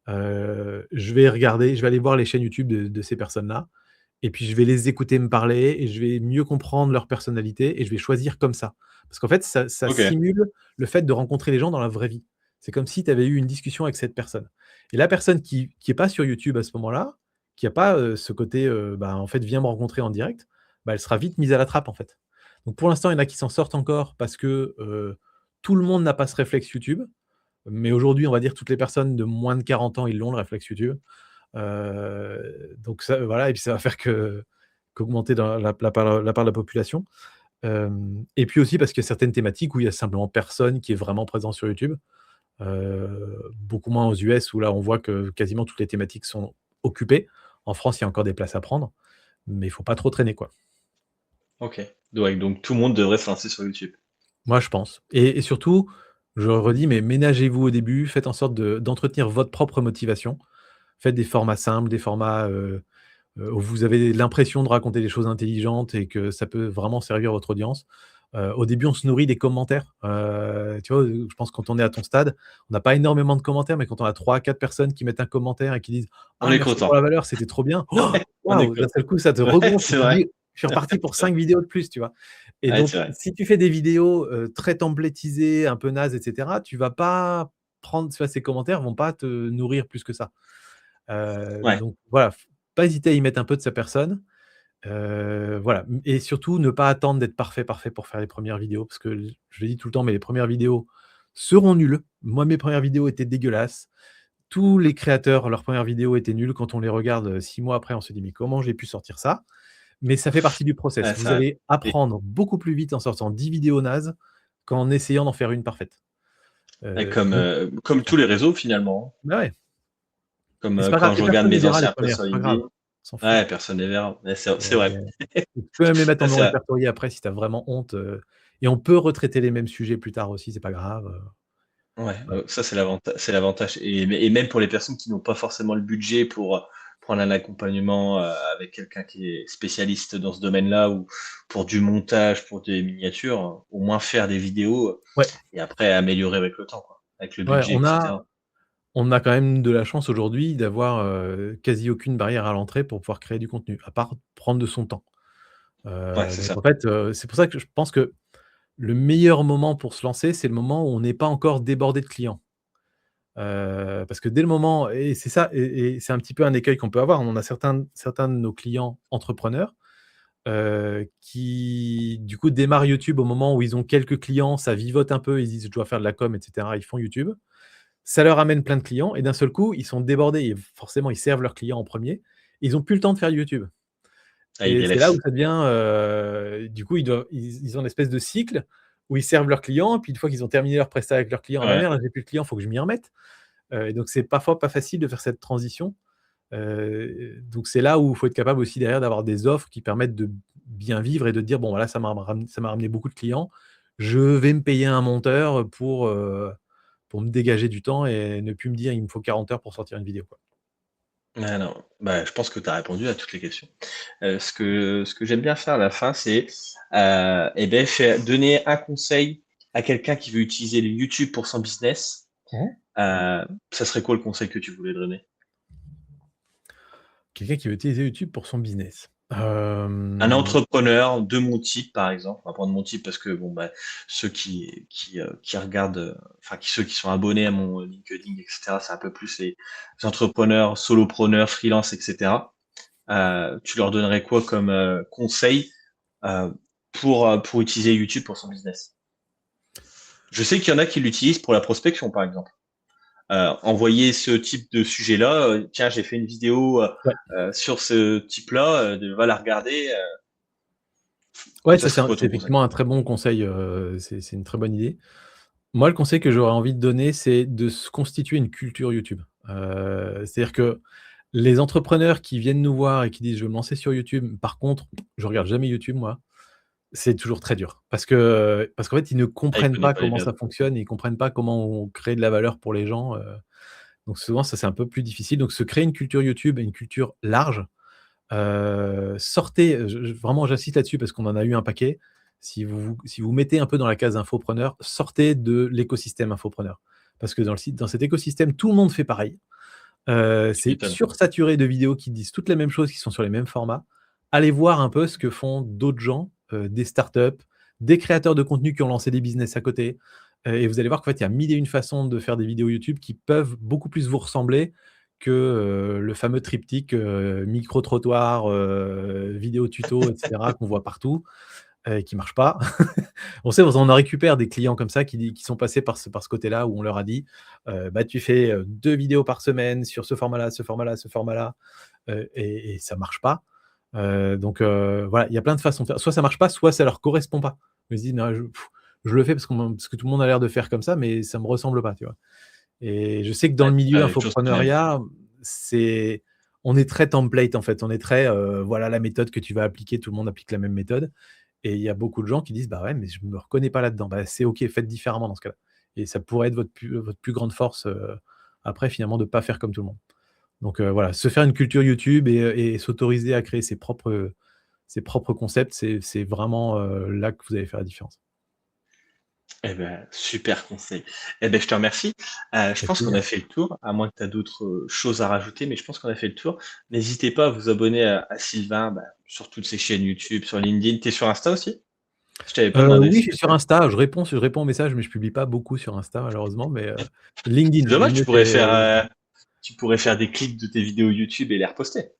Je vais aller voir les chaînes YouTube de ces personnes-là et puis je vais les écouter me parler et je vais mieux comprendre leur personnalité et je vais choisir comme ça. Parce qu'en fait, ça OK. simule le fait de rencontrer les gens dans la vraie vie. C'est comme si tu avais eu une discussion avec cette personne et la personne qui est pas sur YouTube à ce moment-là, qui a pas, ce côté, bah, en fait: «Viens me rencontrer en direct», bah, elle sera vite mise à la trappe, en fait. Donc pour l'instant, il y en a qui s'en sortent encore parce que, tout le monde n'a pas ce réflexe YouTube. Mais aujourd'hui, on va dire toutes les personnes de moins de 40 ans, ils l'ont le réflexe YouTube. Donc ça, voilà et puis ça va faire qu'augmenter dans la part de la population. Et puis aussi parce qu'il y a certaines thématiques où il y a simplement personne qui est vraiment présent sur YouTube. Beaucoup moins aux US où là, on voit que quasiment toutes les thématiques sont occupées. En France, il y a encore des places à prendre, mais il faut pas trop traîner, quoi. OK. Ouais, donc tout le monde devrait se lancer sur YouTube. Moi, je pense et surtout, je redis, mais ménagez-vous au début, faites en sorte d'entretenir votre propre motivation. Faites des formats simples, des formats, où vous avez l'impression de raconter des choses intelligentes et que ça peut vraiment servir votre audience. Au début, on se nourrit des commentaires. Tu vois, je pense quand on est à ton stade, on n'a pas énormément de commentaires, mais quand on a 3 4 personnes qui mettent un commentaire et qui disent: On «Ah est merci pour la content. valeur, c'était trop bien». On est Waouh! D'un content. seul coup, ça te Ouais, regonfle et c'est tu te vrai. dis: «Je suis reparti pour C'est vrai. 5 vidéos de plus», tu vois? Et Ouais, c'est donc vrai. si tu fais des vidéos, très templatisées, un peu nazes et cetera, tu vas pas prendre tu vois, ces commentaires vont pas te nourrir plus que ça. Ouais, Donc voilà, pas hésiter à y mettre un peu de sa personne, voilà et surtout ne pas attendre d'être parfait, parfait pour faire les premières vidéos parce que l je le dis tout le temps, mais les premières vidéos seront nulles. Moi, mes premières vidéos étaient dégueulasses. Tous les créateurs, leurs premières vidéos étaient nulles. Quand on les regarde, 6 mois après, on se dit: «Mais comment j'ai pu sortir ça?» Mais ça fait partie du process. ouais, Vous ça arrive. allez Et apprendre beaucoup plus vite en sortant 10 vidéos nazes qu'en essayant d'en faire une parfaite. Donc comme tous les réseaux finalement, hein. bah, ouais Comme, et c'est pas grave quand et je regarde personne les mes verra les anciens posts premières, sur c'est pas grave. LinkedIn. On s'en fout. Ouais, personne les verra. Ouais, c'est Et vrai. tu peux même les mettre en Ouais, non c'est vrai. répertorié après si tu as vraiment honte, et on peut retraiter les mêmes sujets plus tard aussi, c'est pas grave, Ouais, voilà. ça c'est l'avantage et même pour les personnes qui n'ont pas forcément le budget pour prendre un accompagnement avec quelqu'un qui est spécialiste dans ce domaine-là ou pour du montage, pour des miniatures, au moins faire des vidéos Ouais, et après améliorer avec le temps, quoi, avec le ouais, budget, etc. on a quand même de la chance aujourd'hui d'avoir, quasi aucune barrière à l'entrée pour pouvoir créer du contenu, à part prendre de son temps. Ouais, c'est Donc ça. en fait, c'est pour ça que je pense que le meilleur moment pour se lancer, c'est le moment où on n'est pas encore débordé de clients. Parce que dès le moment et c'est ça et c'est un petit peu un écueil qu'on peut avoir. On a certains de nos clients entrepreneurs, qui du coup démarrent YouTube au moment où ils ont quelques clients, ça vivote un peu, ils disent: «Je dois faire de la com» et cetera, ils font YouTube. Ça leur amène plein de clients et d'un seul coup, ils sont débordés et forcément, ils servent leurs clients en premier. Ils ont plus le temps de faire YouTube Ah, il et c'est là où délaisse. ça devient, du coup, ils ont une espèce de cycle où ils servent leurs clients, puis une fois qu'ils ont terminé leur prestat avec leurs clients: «Ah bah Ouais. merde, j'ai plus de clients, faut que je m'y remette». Et donc c'est parfois pas facile de faire cette transition. Donc c'est là où il faut être capable aussi derrière d'avoir des offres qui permettent de bien vivre et de dire: «Bon voilà, ça m'a ramené beaucoup de clients. Je vais me payer un monteur pour me dégager du temps et ne plus me dire: "Il me faut 40 heures pour sortir une vidéo", quoi». Ah non, bah, je pense que tu as répondu à toutes les questions. Ce que j'aime bien faire à la fin, c'est, et beh, donner un conseil à quelqu'un qui veut utiliser le YouTube pour son business. Mmh. Ça serait quoi le conseil que tu voulais donner? Quelqu'un qui veut utiliser YouTube pour son business. Un entrepreneur de mon type, par exemple. On va prendre mon type parce que bon, bah, ceux qui regardent, enfin ceux qui sont abonnés à mon LinkedIn et cetera, c'est un peu plus les entrepreneurs, solopreneurs, freelance et cetera. Tu leur donnerais quoi comme, conseil, heu, pour utiliser YouTube pour son business? Je sais qu'il y en a qui l'utilisent pour la prospection, par exemple. Envoyer ce type de sujet-là, «Tiens, j'ai fait une vidéo, Ouais. sur ce type-là, va la regarder», Ouais, ça ça c'est serait un quoi c'est ton conseil? effectivement un très bon conseil, c'est une très bonne idée. Moi, le conseil que j'aurais envie de donner, c'est de se constituer une culture YouTube. C'est-à-dire que les entrepreneurs qui viennent nous voir et qui disent: «Je veux me lancer sur YouTube», par contre, je regarde jamais YouTube moi, c'est toujours très dur. Parce qu'en fait, ils ne Ah, il comprennent connaît pas pas les comment bases. ça fonctionne, ils comprennent pas comment on crée de la valeur pour les gens, donc souvent ça, c'est un peu plus difficile. Donc se créer une culture YouTube et une culture large, sortez, je vraiment j'insiste là-dessus parce qu'on en a eu un paquet. Si vous mettez un peu dans la case infopreneur, sortez de l'écosystème infopreneur. Parce que dans cet écosystème, tout le monde fait pareil. Tu C'est m'étonnes. sursaturé de vidéos qui disent toutes les mêmes choses, qui sont sur les mêmes formats. Allez voir un peu ce que font d'autres gens, des startups, des créateurs de contenu qui ont lancé des business à côté, et vous allez voir qu'en fait, il y a 1000 et une façons de faire des vidéos YouTube qui peuvent beaucoup plus vous ressembler que, le fameux triptyque, micro-trottoir, vidéo tuto et cetera qu'on voit partout, et qui marche pas. On sait, on en récupère des clients comme ça qui sont passés par ce côté-là où on leur a dit, «Bah, tu fais, 2 vidéos par semaine sur ce format-là, ce format-là, ce format-là», et ça marche pas. Donc voilà, il y a plein de façons de faire. Soit ça marche pas, soit ça leur correspond pas. Ils se disent: «Non, je le fais parce que tout le monde a l'air de faire comme ça, mais ça me ressemble pas», tu vois? Et je sais que dans Ouais, le c'est milieu pas la même chose que la même. infoprenariat, c'est on est très template en fait. On est très, voilà la méthode que tu vas appliquer, tout le monde applique la même méthode. Et il y a beaucoup de gens qui disent: «Bah, ouais, mais je me reconnais pas là-dedans». Bah, c'est OK, faites différemment dans ce cas-là et ça pourrait être votre plus grande force, après finalement de pas faire comme tout le monde. Donc voilà, se faire une culture YouTube et s'autoriser à créer ses propres concepts, c'est vraiment, là que vous allez faire la différence. Eh ben, super conseil. Eh ben, je te remercie. Je Avec pense qu'on a plaisir. fait le tour, à moins que tu as d'autres, choses à rajouter, mais je pense qu'on a fait le tour. N'hésitez pas à vous abonner à Sylvain, bah, sur toutes ses chaînes YouTube, sur LinkedIn. Tu es sur Insta aussi? Je t'avais pas demandé Oui, si je tu suis sur étais. Insta, je réponds aux messages, mais je publie pas beaucoup sur Insta malheureusement, mais C'est LinkedIn, le dommage, mieux c'est tu pourrais faire des clips de tes vidéos YouTube et les reposter.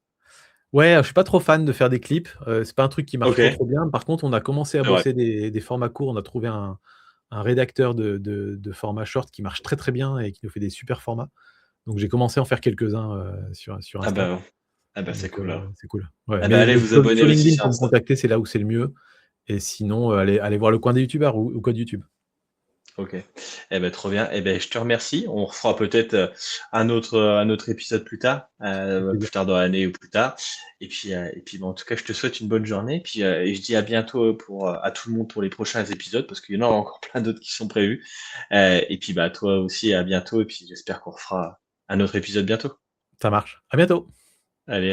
ouais, je suis pas trop fan de faire des clips, c'est pas un truc qui marche trop, OK, trop bien. Par contre, on a commencé à c'est vrai. bosser des formats courts. On a trouvé un rédacteur de formats short qui marche très, très bien et qui nous fait des super formats. Donc j'ai commencé à en faire quelques-uns, sur Ah Insta. bah, ah bah, c'est Donc cool alors. c'est cool. Ouais, Ah bah, allez mais vous sur abonner aussi LinkedIn sur pour me Insta. contacter, c'est là où c'est le mieux et sinon, allez voir le coin des youtubeurs ou code YouTube. OK. Eh ben, trop bien. Eh ben, je te remercie. On refera peut-être, un autre épisode Avec plaisir. plus tard dans l'année ou plus tard. Et puis, bah, en tout cas, je te souhaite une bonne journée. Et je dis à bientôt à tout le monde pour les prochains épisodes parce qu'il y en aura encore plein d'autres qui sont prévus. Et puis, bah, toi aussi, à bientôt. Et puis, j'espère qu'on refera un autre épisode bientôt. Ça marche. À bientôt.